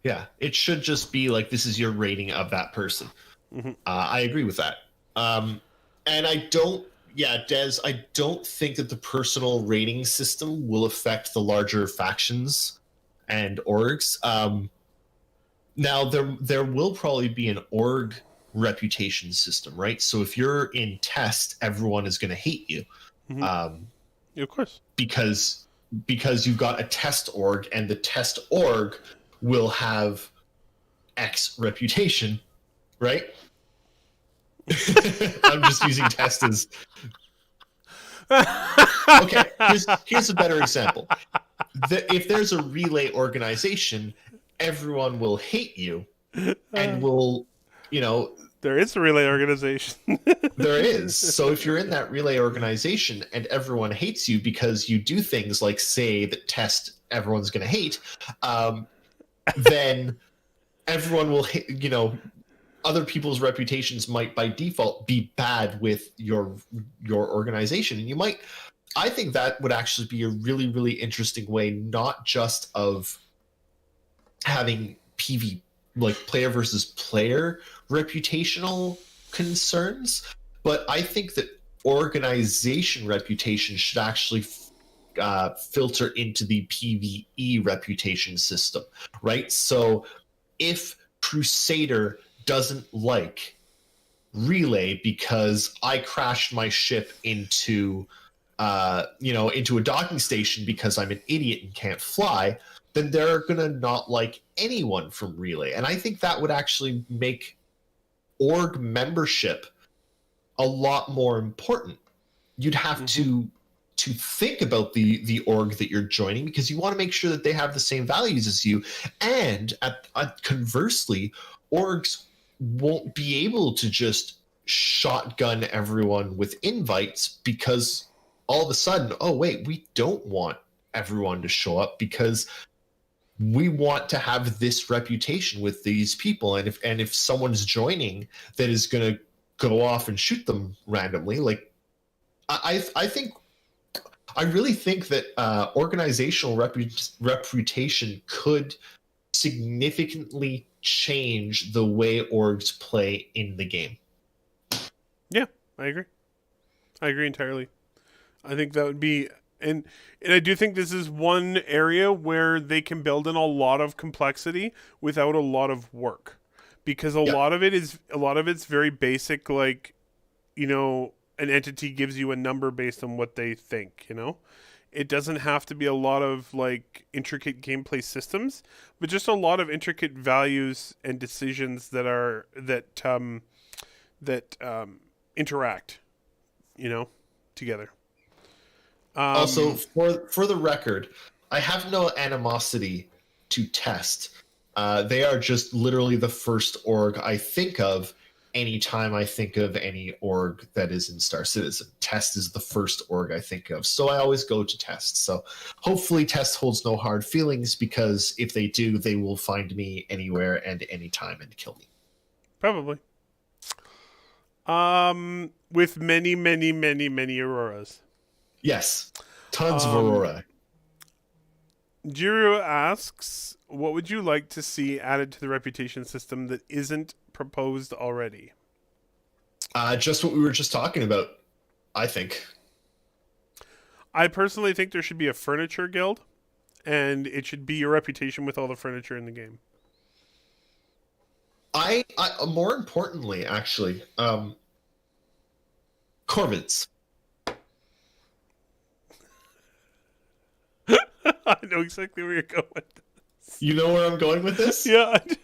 Speaker 2: yeah, it should just be like this is your rating of that person.
Speaker 1: Mm-hmm.
Speaker 2: I agree with that. And I don't, yeah, Des, I don't think that the personal rating system will affect the larger factions and orgs. Now, there will probably be an org reputation system, right? So if you're in test, everyone is going to hate you.
Speaker 1: Mm-hmm.
Speaker 2: Um,
Speaker 1: Yeah, of course.
Speaker 2: because you've got a test org, and the test org will have X reputation, right? I'm just using test as okay. Here's a better example. If there's a relay organization, everyone will hate you, and will, you know,
Speaker 1: There is a relay organization.
Speaker 2: there is. So if you're in that relay organization and everyone hates you because you do things like say that test everyone's going to hate, then everyone will hate, other people's reputations might by default be bad with your organization, and you might, I think that would actually be a really really interesting way, not just of having PV, like player versus player reputational concerns, but I think that organization reputation should actually filter into the PvE reputation system, right? So if Crusader doesn't like relay because I crashed my ship into into a docking station because I'm an idiot and can't fly, then they're gonna not like anyone from relay. And I think that would actually make org membership a lot more important. You'd have
Speaker 1: Mm-hmm.
Speaker 2: to think about the org that you're joining, because you want to make sure that they have the same values as you. And conversely, orgs won't be able to just shotgun everyone with invites, because all of a sudden, oh wait, we don't want everyone to show up because we want to have this reputation with these people. And if someone's joining that is going to go off and shoot them randomly, like I think I really think that organizational reputation could significantly change the way orgs play in the game.
Speaker 1: Yeah, I agree. I agree entirely. I think that would be, and and I do think this is one area where they can build in a lot of complexity without a lot of work, because a
Speaker 2: Yeah,
Speaker 1: lot of it's very basic. Like, an entity gives you a number based on what they think. It doesn't have to be a lot of like intricate gameplay systems, but just a lot of intricate values and decisions that interact. You know, together.
Speaker 2: Also, for the record, I have no animosity to Test. They are just literally the first org I think of anytime I think of any org that is in Star Citizen. Test is the first org I think of, so I always go to Test. So hopefully Test holds no hard feelings, because if they do, they will find me anywhere and anytime and kill me.
Speaker 1: Probably. With many, many, many, many auroras.
Speaker 2: Yes, tons of Aurora.
Speaker 1: Jiro asks, what would you like to see added to the reputation system that isn't proposed already?
Speaker 2: Just what we were just talking about, I think.
Speaker 1: I personally think there should be a furniture guild, and it should be your reputation with all the furniture in the game.
Speaker 2: I more importantly, actually, Corvids.
Speaker 1: I know exactly where you're going with this.
Speaker 2: You know where I'm going with this?
Speaker 1: Yeah, I do.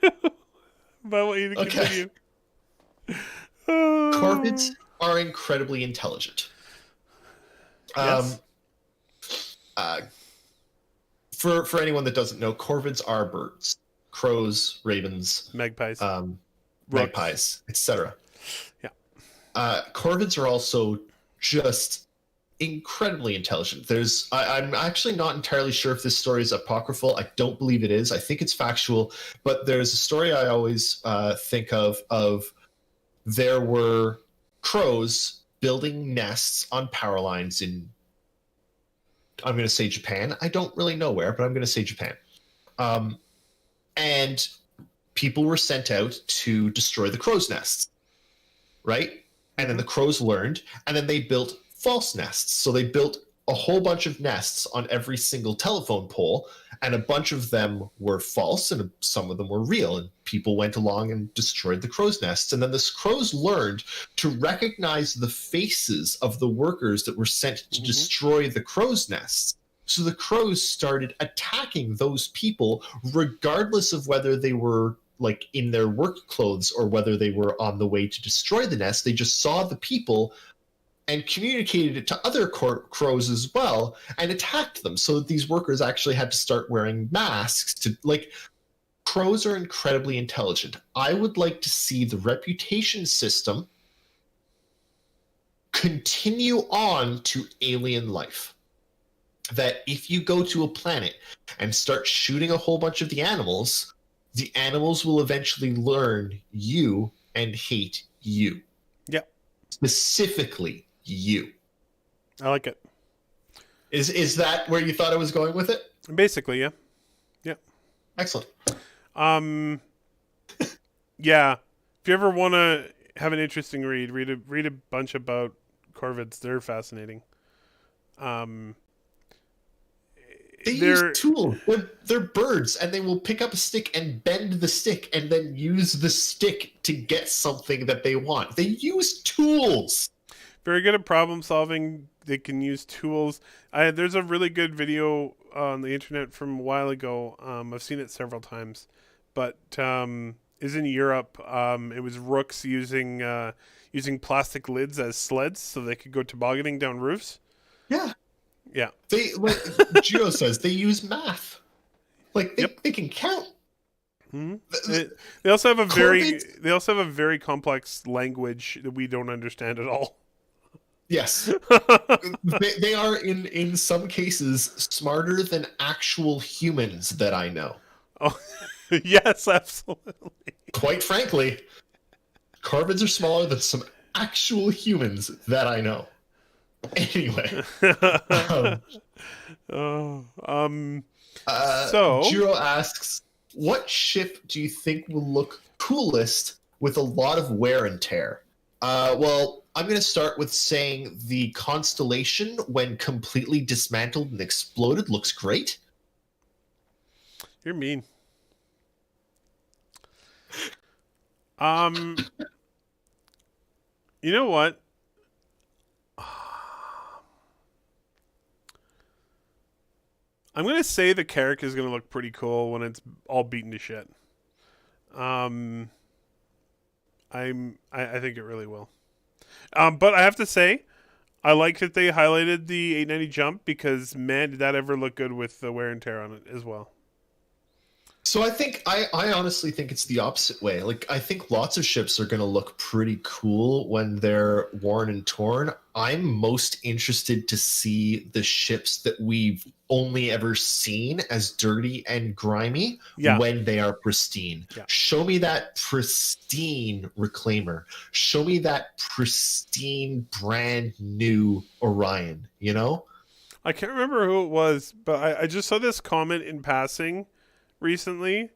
Speaker 1: But I want you to continue.
Speaker 2: Corvids are incredibly intelligent.
Speaker 1: Yes.
Speaker 2: For anyone that doesn't know, Corvids are birds, crows, ravens,
Speaker 1: Magpies,
Speaker 2: magpies, etc.
Speaker 1: Yeah.
Speaker 2: Corvids are also just incredibly intelligent. I'm actually not entirely sure if this story is apocryphal. I don't believe it is. I think it's factual, but there's a story I always think of there were crows building nests on power lines in, I'm going to say Japan. I don't really know where, but I'm going to say Japan. And people were sent out to destroy the crows' nests, right? And then the crows learned, and then they built false nests. So they built a whole bunch of nests on every single telephone pole, and a bunch of them were false and some of them were real, and people went along and destroyed the crows' nests. And then the crows learned to recognize the faces of the workers that were sent to destroy the crows' nests. So the crows started attacking those people regardless of whether they were like in their work clothes or whether they were on the way to destroy the nest. They just saw the people and communicated it to other crows as well and attacked them. So these workers actually had to start wearing masks to, like, crows are incredibly intelligent. I would like to see the reputation system continue on to alien life. That if you go to a planet and start shooting a whole bunch of the animals will eventually learn you and hate you.
Speaker 1: Yep.
Speaker 2: Specifically you.
Speaker 1: I like it.
Speaker 2: Is that where you thought I was going with it?
Speaker 1: Basically, yeah. Yeah.
Speaker 2: Excellent.
Speaker 1: Yeah. If you ever want to have an interesting read a bunch about Corvids. They're fascinating.
Speaker 2: They use tools. They're birds, and they will pick up a stick and bend the stick and then use the stick to get something that they want. They use tools.
Speaker 1: Very good at problem solving. They can use tools. There's a really good video on the internet from a while ago. I've seen it several times, but is in Europe. It was rooks using plastic lids as sleds so they could go tobogganing down roofs.
Speaker 2: Yeah.
Speaker 1: Yeah.
Speaker 2: They, like Gio says, they use math. Like they can count.
Speaker 1: Mm-hmm. They also have a very complex language that we don't understand at all.
Speaker 2: Yes. they are in some cases smarter than actual humans that I know.
Speaker 1: Oh, yes, absolutely.
Speaker 2: Quite frankly, Corvids are smaller than some actual humans that I know. Anyway. So Jiro asks, what ship do you think will look coolest with a lot of wear and tear? Well, I'm going to start with saying the Constellation, when completely dismantled and exploded, looks great.
Speaker 1: You're mean. You know what? I'm going to say the Carrack is going to look pretty cool when it's all beaten to shit. I think it really will. But I have to say, I like that they highlighted the 890 jump because man, did that ever look good with the wear and tear on it as well.
Speaker 2: So I honestly think it's the opposite way. Like I think lots of ships are going to look pretty cool when they're worn and torn. I'm most interested to see the ships that we've only ever seen as dirty and grimy
Speaker 1: Yeah.
Speaker 2: when they are pristine.
Speaker 1: Yeah.
Speaker 2: Show me that pristine reclaimer. Show me that pristine brand new Orion, you know?
Speaker 1: I can't remember who it was, but I just saw this comment in passing recently.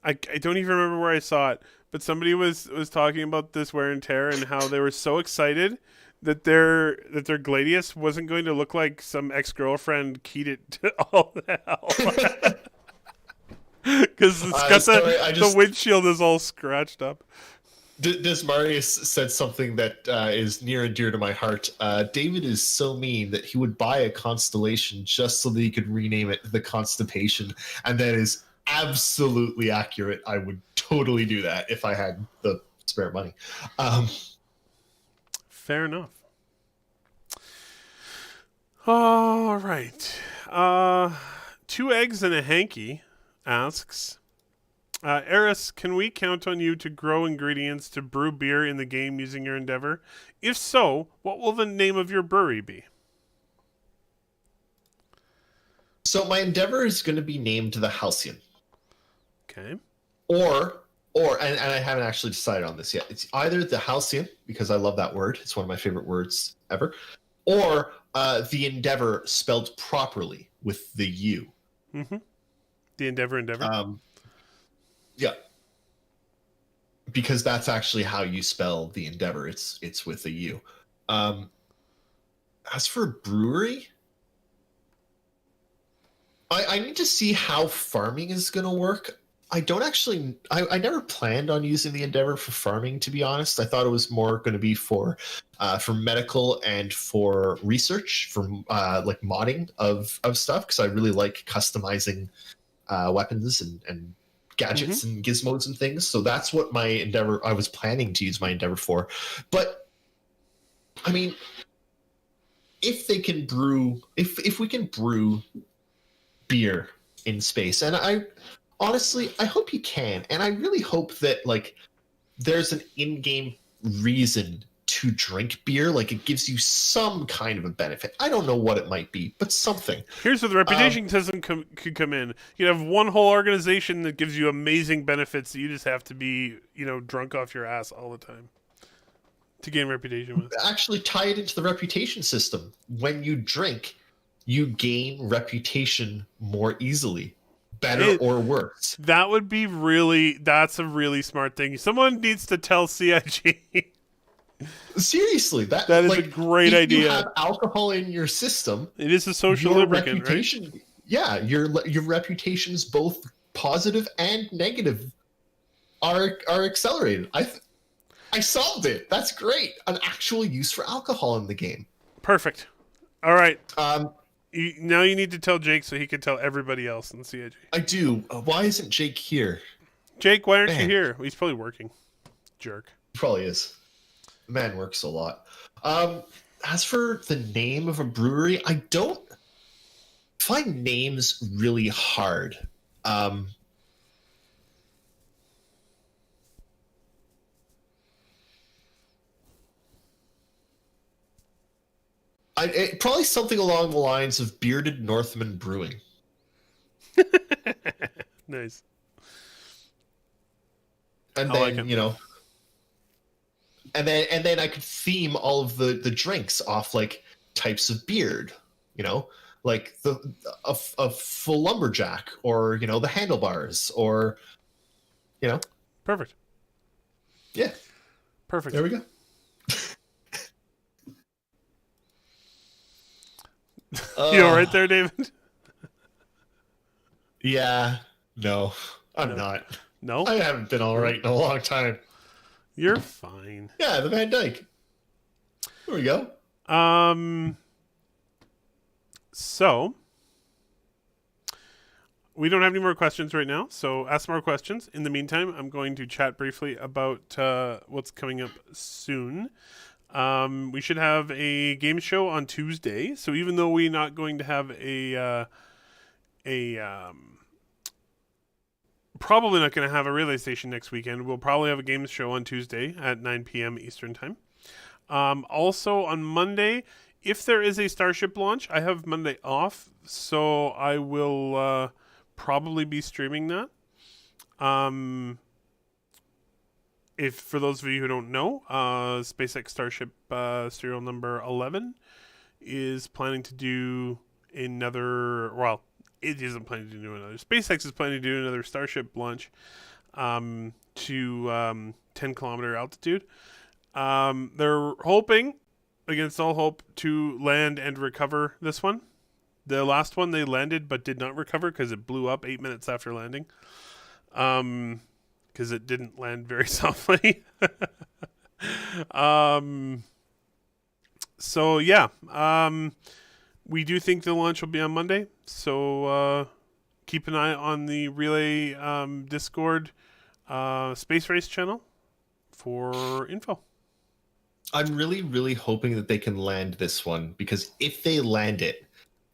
Speaker 1: I don't even remember where I saw it, but somebody was talking about this wear and tear and how they were so excited that their Gladius wasn't going to look like some ex-girlfriend keyed it to all the hell. Because it's got the windshield is all scratched up.
Speaker 2: Desmarius said something that is near and dear to my heart. David is so mean that he would buy a constellation just so that he could rename it the Constipation, and that is absolutely accurate. I would totally do that if I had the spare money.
Speaker 1: Fair enough. All right. 2 eggs and a hanky asks, Eris, can we count on you to grow ingredients to brew beer in the game using your endeavor? If so, what will the name of your brewery be?
Speaker 2: So my endeavor is going to be named the Halcyon.
Speaker 1: Okay.
Speaker 2: Or and I haven't actually decided on this yet. It's either the Halcyon, because I love that word. It's one of my favorite words ever. Or the Endeavor spelled properly with the U.
Speaker 1: Mm-hmm. The Endeavor.
Speaker 2: Yeah. Because that's actually how you spell the Endeavor. It's with a U. As for brewery, I need to see how farming is going to work. I don't actually. I never planned on using the Endeavor for farming, to be honest. I thought it was more going to be for medical and for research, for like modding of stuff, because I really like customizing weapons and gadgets and gizmos and things. So that's what my Endeavor. I was planning to use my Endeavor for, but I mean, if they can brew, if we can brew beer in space, and I honestly hope you can, and I really hope that like there's an in-game reason to drink beer, like it gives you some kind of a benefit. I don't know what it might be, but something.
Speaker 1: Here's where the reputation system could come in. You have one whole organization that gives you amazing benefits that you just have to be, drunk off your ass all the time to gain reputation with.
Speaker 2: Actually tie it into the reputation system. When you drink, you gain reputation more easily. Better or worse.
Speaker 1: That would be that's a really smart thing. Someone needs to tell CIG.
Speaker 2: Seriously, that
Speaker 1: is a great idea.
Speaker 2: If you have alcohol in your system,
Speaker 1: it is a social lubricant,
Speaker 2: reputation,
Speaker 1: right?
Speaker 2: Yeah, your reputations, both positive and negative, are accelerated. I solved it. That's great. An actual use for alcohol in the game.
Speaker 1: Perfect. All right. Now you need to tell Jake so he can tell everybody else in the CIG.
Speaker 2: I do. Why isn't Jake here?
Speaker 1: Jake, why aren't you here? He's probably working. Jerk.
Speaker 2: He probably is. The man works a lot. As for the name of a brewery, I don't find names really hard. Probably something along the lines of Bearded Northman Brewing.
Speaker 1: Nice.
Speaker 2: And then, and then I could theme all of the drinks off like types of beard, like a full lumberjack, or the handlebars, or
Speaker 1: Perfect.
Speaker 2: Yeah.
Speaker 1: Perfect.
Speaker 2: There we go.
Speaker 1: You all right there, David?
Speaker 2: Yeah. No, I'm not.
Speaker 1: No?
Speaker 2: I haven't been all right in a long time.
Speaker 1: You're fine.
Speaker 2: Yeah, the Van Dyke. There we go.
Speaker 1: So we don't have any more questions right now, so ask more questions. In the meantime, I'm going to chat briefly about what's coming up soon. We should have a game show on Tuesday. So even though we're not going to have a probably not going to have a relay station next weekend, we'll probably have a games show on Tuesday at 9 p.m. Eastern time. Also on Monday, if there is a Starship launch, I have Monday off, so I will probably be streaming that. If for those of you who don't know, SpaceX Starship serial number 11 is planning to do another. Well, it isn't planning to do another. SpaceX is planning to do another Starship launch to 10-kilometer altitude. They're hoping, against all hope, to land and recover this one. The last one they landed but did not recover because it blew up 8 minutes after landing. Because it didn't land very softly. So yeah, we do think the launch will be on Monday. So keep an eye on the Relay Discord Space Race channel for info.
Speaker 2: I'm really, really hoping that they can land this one, because if they land it,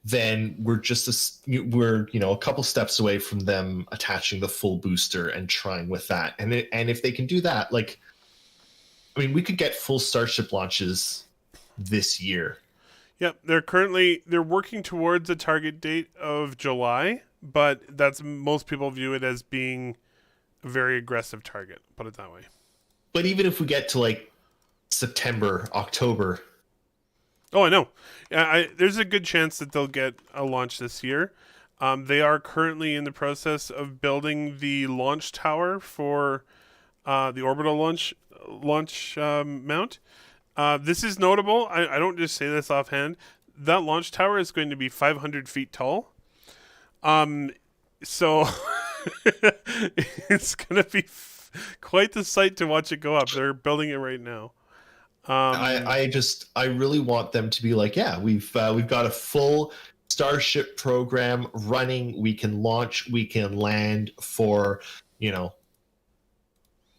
Speaker 2: then we're a couple steps away from them attaching the full booster and trying with that. And if they can do that, we could get full Starship launches this year.
Speaker 1: Yep, they're working towards a target date of July, but most people view it as being a very aggressive target. Put it that way.
Speaker 2: But even if we get to September, October.
Speaker 1: Oh, I know. There's a good chance that they'll get a launch this year. They are currently in the process of building the launch tower for the orbital launch mount. This is notable. I don't just say this offhand. That launch tower is going to be 500 feet tall. So it's going to be quite the sight to watch it go up. They're building it right now.
Speaker 2: I really want them to be we've got a full Starship program running. We can launch, we can land for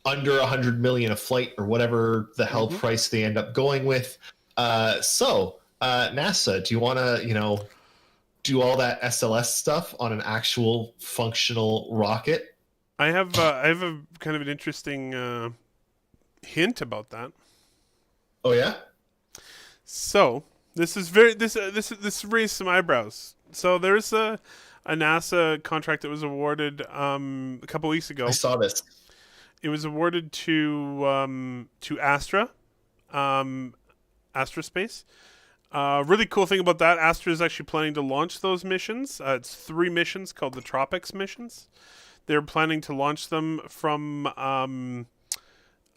Speaker 2: under 100 million a flight, or whatever the hell price they end up going with. So NASA, do you want to do all that SLS stuff on an actual functional rocket?
Speaker 1: I have a kind of an interesting hint about that.
Speaker 2: Oh yeah.
Speaker 1: So this raised some eyebrows. So there's a NASA contract that was awarded a couple weeks ago.
Speaker 2: I saw this.
Speaker 1: It was awarded to Astra, Space. Really cool thing about that, Astra is actually planning to launch those missions. It's 3 missions called the Tropics missions. They're planning to launch them from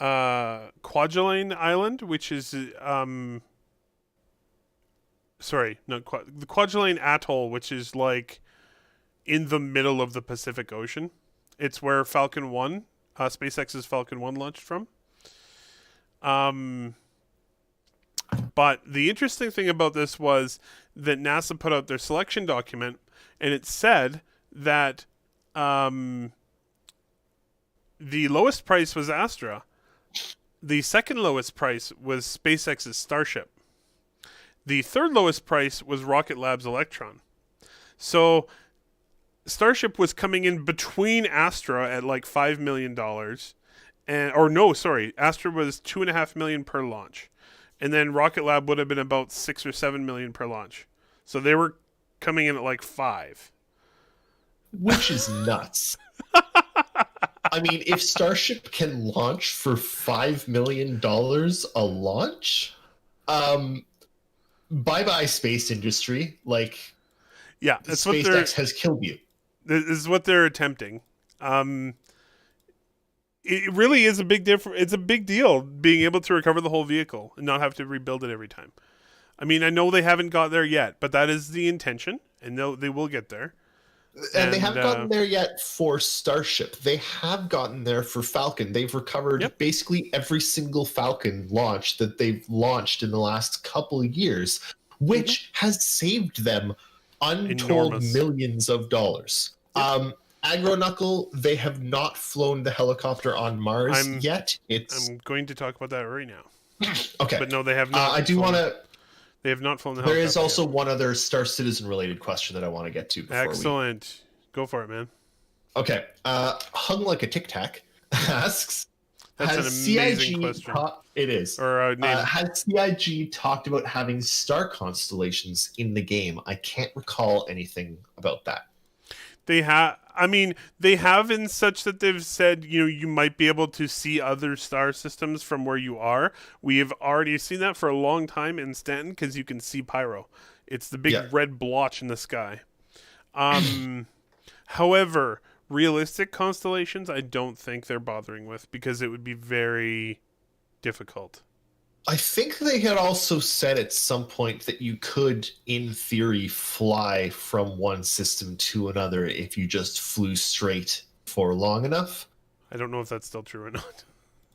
Speaker 1: Kwajalein Island, which is the Kwajalein Atoll, which is in the middle of the Pacific Ocean. It's where Falcon 1, SpaceX's Falcon 1 launched from. But the interesting thing about this was that NASA put out their selection document, and it said that the lowest price was Astra. The second lowest price was SpaceX's Starship. The third lowest price was Rocket Lab's Electron. So Starship was coming in between Astra at $5 million. Astra was $2.5 million per launch. And then Rocket Lab would have been about $6 or $7 million per launch. So they were coming in at $5.
Speaker 2: Which is nuts. I mean, if Starship can launch for $5 million a launch, bye-bye space industry.
Speaker 1: Yeah, that's
Speaker 2: SpaceX has killed you.
Speaker 1: This is what they're attempting. It really is a big difference. It's a big deal being able to recover the whole vehicle and not have to rebuild it every time. I mean, I know they haven't got there yet, but that is the intention, and they will get there.
Speaker 2: And they haven't gotten there yet for Starship. They have gotten there for Falcon. They've recovered basically every single Falcon launch that they've launched in the last couple of years, which has saved them untold millions of dollars. Agro Knuckle, they have not flown the helicopter on Mars yet.
Speaker 1: I'm going to talk about that right now.
Speaker 2: Okay.
Speaker 1: But no, they have not.
Speaker 2: I do want to.
Speaker 1: They have not flown the
Speaker 2: There
Speaker 1: helicopter
Speaker 2: is also
Speaker 1: yet.
Speaker 2: one other Star Citizen related question that I want to get to before we.
Speaker 1: Excellent. Go for it, man.
Speaker 2: Okay. Hung like a tic tac asks,
Speaker 1: That's an
Speaker 2: has
Speaker 1: amazing
Speaker 2: CIG
Speaker 1: question.
Speaker 2: it is.
Speaker 1: Or name.
Speaker 2: Has CIG talked about having star constellations in the game? I can't recall anything about that.
Speaker 1: They have. I mean, they have in such that they've said, you might be able to see other star systems from where you are. We have already seen that for a long time in Stanton because you can see Pyro. It's the big
Speaker 2: Yeah.
Speaker 1: red blotch in the sky. However, realistic constellations, I don't think they're bothering with because it would be very difficult.
Speaker 2: I think they had also said at some point that you could, in theory, fly from one system to another if you just flew straight for long enough.
Speaker 1: I don't know if that's still true or not.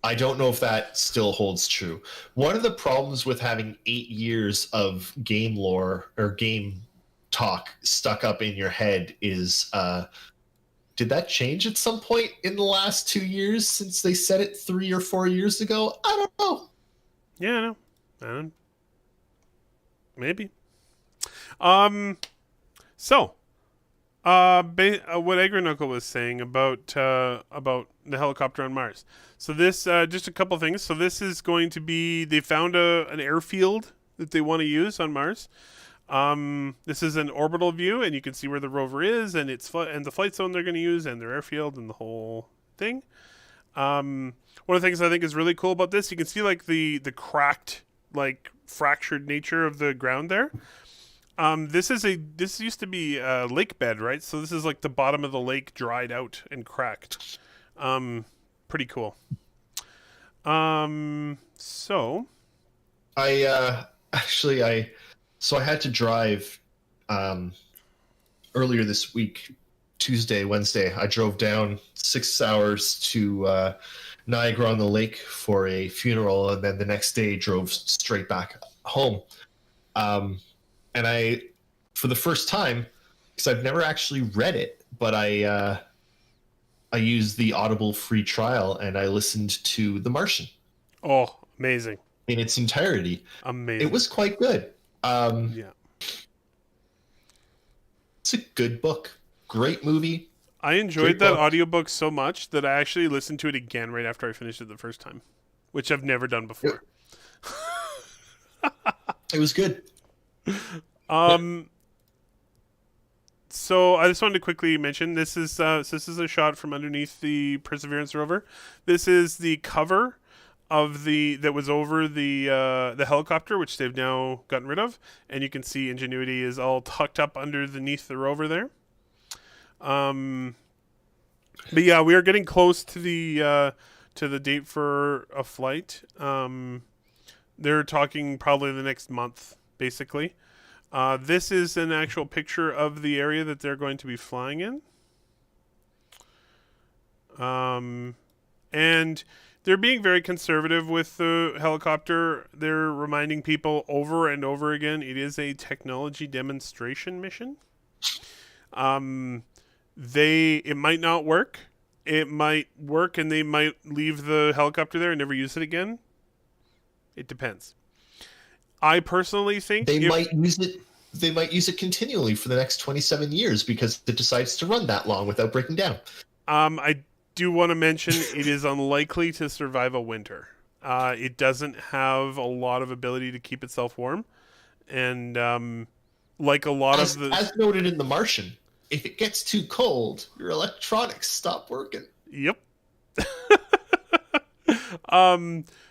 Speaker 2: I don't know if that still holds true. One of the problems with having 8 years of game lore or game talk stuck up in your head is did that change at some point in the last 2 years since they said it 3 or 4 years ago? I don't know.
Speaker 1: Yeah, no. Maybe. So, what Agronukle was saying about the helicopter on Mars. So this, just a couple things. So this is going to be, they found an airfield that they want to use on Mars. This is an orbital view, and you can see where the rover is, and and the flight zone they're going to use, and their airfield, and the whole thing. One of the things I think is really cool about this, you can see like the cracked, like fractured nature of the ground there. This used to be a lake bed, right? So this is like the bottom of the lake dried out and cracked. Pretty cool. So
Speaker 2: I so I had to drive earlier this week, Tuesday, Wednesday. I drove down 6 hours to Niagara on the Lake for a funeral, and then the next day drove straight back home. And I, for the first time, because I've never actually read it, but I used the Audible free trial and I listened to The Martian.
Speaker 1: Oh, amazing!
Speaker 2: In its entirety.
Speaker 1: Amazing.
Speaker 2: It was quite good.
Speaker 1: Yeah.
Speaker 2: It's a good book. Great movie.
Speaker 1: I enjoyed that audiobook so much that I actually listened to it again right after I finished it the first time, which I've never done before.
Speaker 2: It was good.
Speaker 1: So I just wanted to quickly mention this is a shot from underneath the Perseverance rover. This is the cover of that was over the helicopter, which they've now gotten rid of, and you can see Ingenuity is all tucked up underneath the rover there. But yeah, we are getting close to the date for a flight. They're talking probably the next month, basically. This is an actual picture of the area that they're going to be flying in. And they're being very conservative with the helicopter. They're reminding people over and over again it is a technology demonstration mission. It might not work. It might work and they might leave the helicopter there and never use it again. It depends. I personally think
Speaker 2: they might use it. They might use it continually for the next 27 years because it decides to run that long without breaking down.
Speaker 1: I do want to mention it is unlikely to survive a winter. It doesn't have a lot of ability to keep itself warm, and like a lot
Speaker 2: as noted in The Martian, if it gets too cold, your electronics stop working.
Speaker 1: Yep.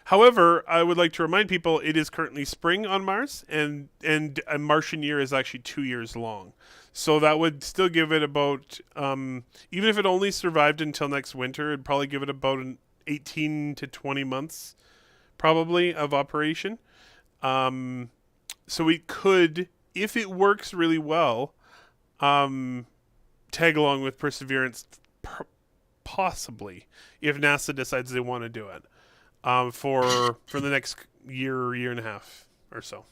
Speaker 1: However, I would like to remind people it is currently spring on Mars, and a Martian year is actually 2 years long. So that would still give it about, even if it only survived until next winter, it'd probably give it about 18 to 20 months, probably, of operation. So we could, if it works really well, tag along with Perseverance, possibly, if NASA decides they want to do it. For the next year and a half or so.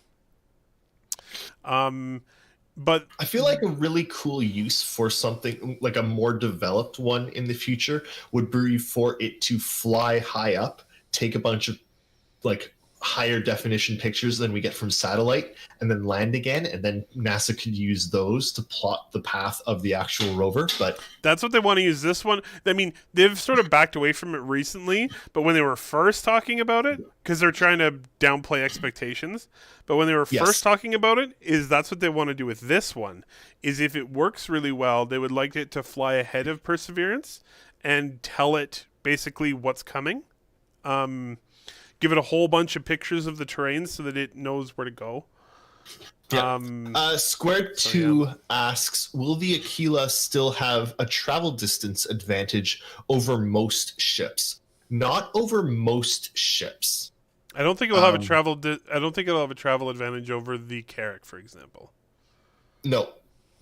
Speaker 1: But
Speaker 2: I feel like a really cool use for something like a more developed one in the future would be for it to fly high up, take a bunch of like higher definition pictures than we get from satellite and then land again, and then NASA could use those to plot the path of the actual rover. But
Speaker 1: That's what they want to use this one. I mean, they've sort of backed away from it recently, but when they were first talking about it, because they're trying to downplay expectations, but when they were
Speaker 2: yes,
Speaker 1: first talking about it, that's what they want to do with this one. Is if it works really well, they would like it to fly ahead of Perseverance and tell it basically what's coming. Give it a whole bunch of pictures of the terrain so that it knows where to go.
Speaker 2: yeah. Squared
Speaker 1: so,
Speaker 2: 2 asks, will the Aquila still have a travel distance advantage over most ships? Not over most ships.
Speaker 1: I don't think it'll have a travel. I don't think it'll have a travel advantage over the Carrack, for example.
Speaker 2: No,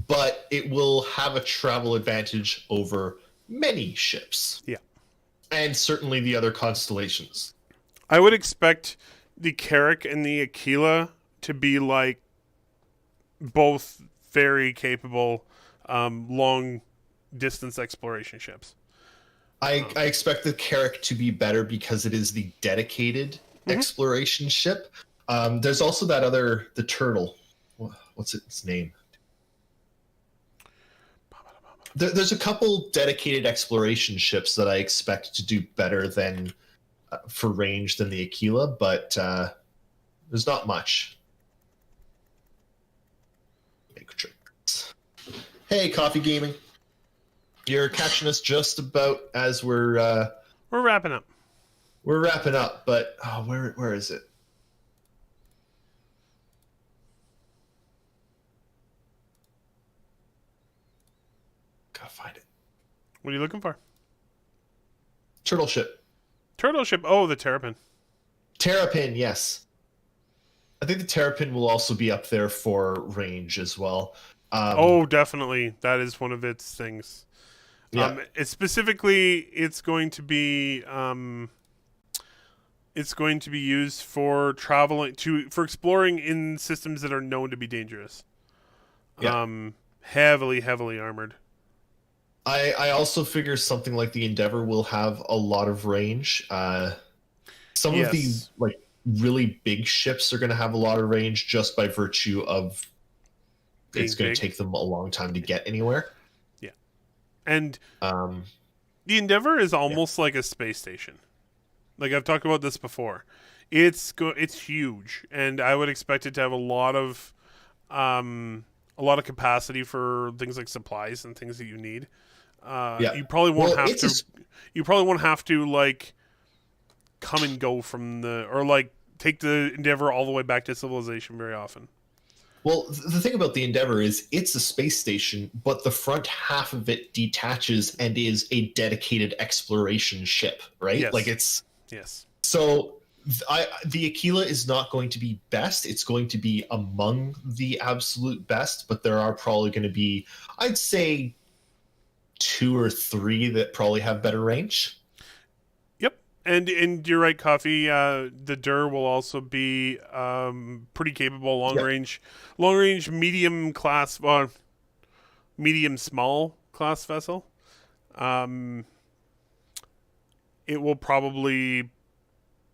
Speaker 2: but it will have a travel advantage over many ships.
Speaker 1: Yeah,
Speaker 2: and certainly the other constellations.
Speaker 1: I would expect the Carrack and the Aquila to be like both very capable long distance exploration ships.
Speaker 2: I expect the Carrack to be better because it is the dedicated exploration ship. There's also that other, the Turtle. What's its name? There's a couple dedicated exploration ships that I expect to do better than for range than the Aquila, but there's not much. Matrix. Hey, Coffee Gaming. You're catching us just about as we're
Speaker 1: wrapping up.
Speaker 2: We're wrapping up, but where is it? Gotta find it.
Speaker 1: What are you looking for?
Speaker 2: Turtle ship.
Speaker 1: Turtle ship. Oh, the Terrapin.
Speaker 2: Terrapin, yes. I think the Terrapin will also be up there for range as well.
Speaker 1: Oh, definitely. That is one of its things.
Speaker 2: Yeah.
Speaker 1: It's going to be used for traveling for exploring in systems that are known to be dangerous.
Speaker 2: Yeah.
Speaker 1: Heavily armored.
Speaker 2: I also figure something like the Endeavor will have a lot of range. Some of the like really big ships are going to have a lot of range just by virtue of it's going to take them a long time to get anywhere.
Speaker 1: Yeah, and the Endeavor is almost like a space station. Like I've talked about this before, it's huge, and I would expect it to have a lot of capacity for things like supplies and things that you need. You probably won't have to. You probably won't have to like come and go from like take the Endeavor all the way back to civilization very often.
Speaker 2: Well, the thing about the Endeavor is it's a space station, but the front half of it detaches and is a dedicated exploration ship, right?
Speaker 1: Yes.
Speaker 2: Like it's
Speaker 1: yes.
Speaker 2: So the Aquila is not going to be best. It's going to be among the absolute best, but there are probably going to be, I'd say, 2 or 3 that probably have better range.
Speaker 1: Yep, and you're right, Coffee. The Dur will also be pretty capable long range, medium class, medium small class vessel. It will probably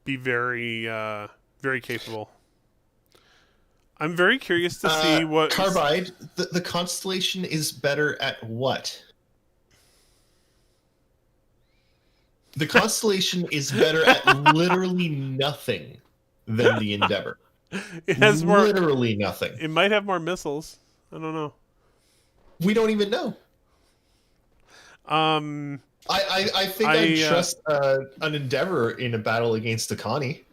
Speaker 1: be very very capable. I'm very curious to see what
Speaker 2: Carbide. The Constellation is better at what? The Constellation is better at literally nothing than the Endeavor.
Speaker 1: It has
Speaker 2: literally nothing.
Speaker 1: It might have more missiles. I don't know.
Speaker 2: We don't even know. I think I'd trust an Endeavor in a battle against a Connie.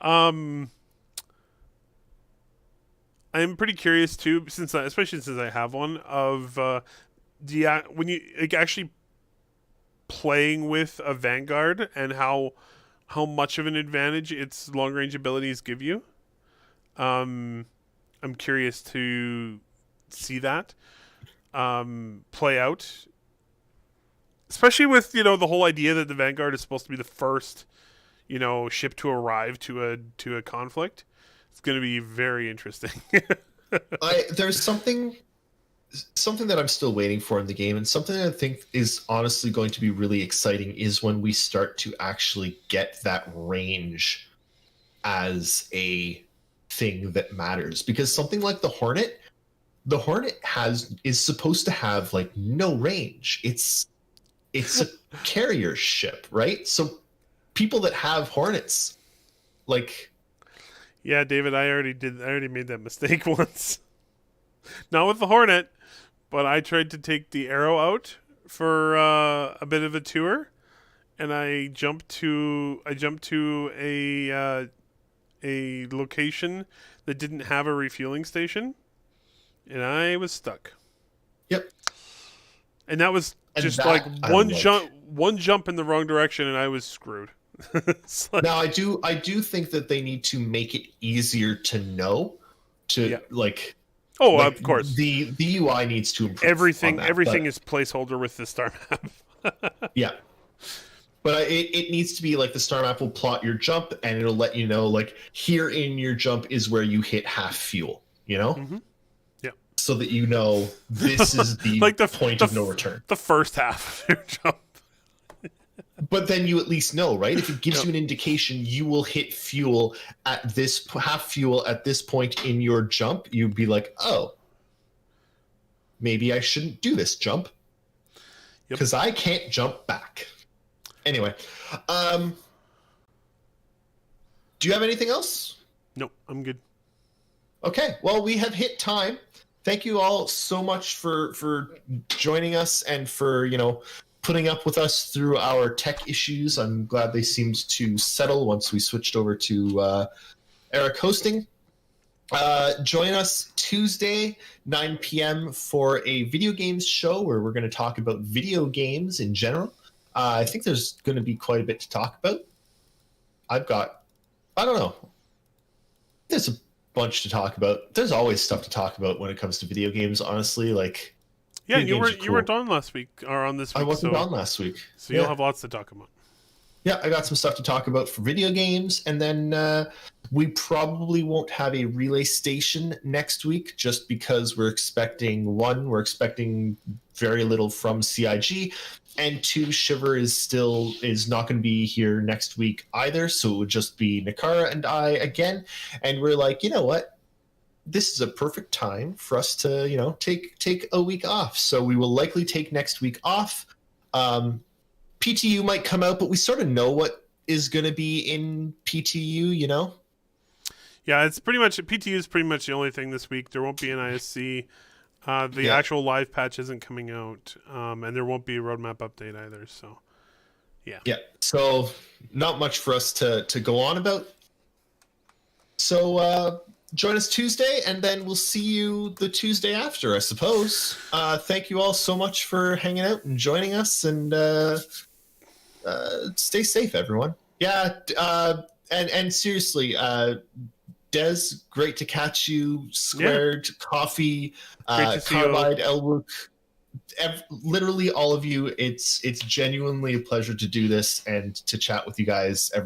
Speaker 1: I'm pretty curious too, especially since I have one of when you actually playing with a Vanguard and how much of an advantage its long range abilities give you. I'm curious to see that play out, especially with the whole idea that the Vanguard is supposed to be the first ship to arrive to a conflict. It's going to be very interesting.
Speaker 2: There's something something that I'm still waiting for in the game, and something that I think is honestly going to be really exciting, is when we start to actually get that range as a thing that matters. Because something like the Hornet is supposed to have like no range. It's a carrier ship, right? So people that have Hornets, like,
Speaker 1: Yeah, David, I already made that mistake once. Not with the Hornet, but I tried to take the Arrow out for a bit of a tour, and I jumped to a location that didn't have a refueling station, and I was stuck.
Speaker 2: yep.
Speaker 1: And that was
Speaker 2: And
Speaker 1: just
Speaker 2: that
Speaker 1: like
Speaker 2: I
Speaker 1: one
Speaker 2: like.
Speaker 1: jump in the wrong direction, and I was screwed. It's like,
Speaker 2: Now I do think that they need to make it easier to know, to
Speaker 1: yeah.
Speaker 2: like
Speaker 1: Oh,
Speaker 2: like
Speaker 1: of course.
Speaker 2: the UI needs to improve on
Speaker 1: Everything
Speaker 2: that.
Speaker 1: everything
Speaker 2: But
Speaker 1: is placeholder with the star map.
Speaker 2: yeah, but it needs to be like the star map will plot your jump, and it'll let you know like here in your jump is where you hit half fuel, you know,
Speaker 1: Hmm. Yeah.
Speaker 2: so that you know this is the
Speaker 1: Like
Speaker 2: point of no return.
Speaker 1: the first half of your jump.
Speaker 2: But then you at least know, right? If it gives
Speaker 1: Yep.
Speaker 2: you an indication you will hit fuel at this half fuel at this point in your jump, you'd be like, oh, maybe I shouldn't do this jump
Speaker 1: Yep.
Speaker 2: because I can't jump back. Anyway, um, do you have anything else?
Speaker 1: Nope, I'm good.
Speaker 2: Okay, well, we have hit time. Thank you all so much for joining us and for putting up with us through our tech issues. I'm glad they seemed to settle once we switched over to Eric hosting. Join us Tuesday, 9 p.m. for a video games show where we're going to talk about video games in general. I think there's going to be quite a bit to talk about. I don't know. There's a bunch to talk about. There's always stuff to talk about when it comes to video games, honestly. Like,
Speaker 1: Yeah,
Speaker 2: video games are
Speaker 1: you weren't
Speaker 2: cool.
Speaker 1: on last week or on this week,
Speaker 2: I wasn't
Speaker 1: so
Speaker 2: on last week.
Speaker 1: so you'll have lots to talk about.
Speaker 2: Yeah, I got some stuff to talk about for video games, and then we probably won't have a relay station next week just because we're expecting very little from CIG, and two, Shiver is not going to be here next week either, so it would just be Nakara and I again, and we're like, you know what? This is a perfect time for us to take a week off, so we will likely take next week off. PTU might come out, but we sort of know what is going to be in PTU,
Speaker 1: Yeah, it's pretty much PTU is pretty much the only thing this week. There won't be an ISC. The
Speaker 2: Yeah.
Speaker 1: actual live patch isn't coming out, and there won't be a roadmap update either. So, yeah.
Speaker 2: Yeah. So not much for us to go on about. So join us Tuesday, and then we'll see you the Tuesday after, I suppose. Thank you all so much for hanging out and joining us, and stay safe, everyone. Yeah. And seriously, Des, great to catch you. Squared, Coffee,
Speaker 1: Great to see you.
Speaker 2: Carbide, Elwook, literally all of you. It's genuinely a pleasure to do this and to chat with you guys every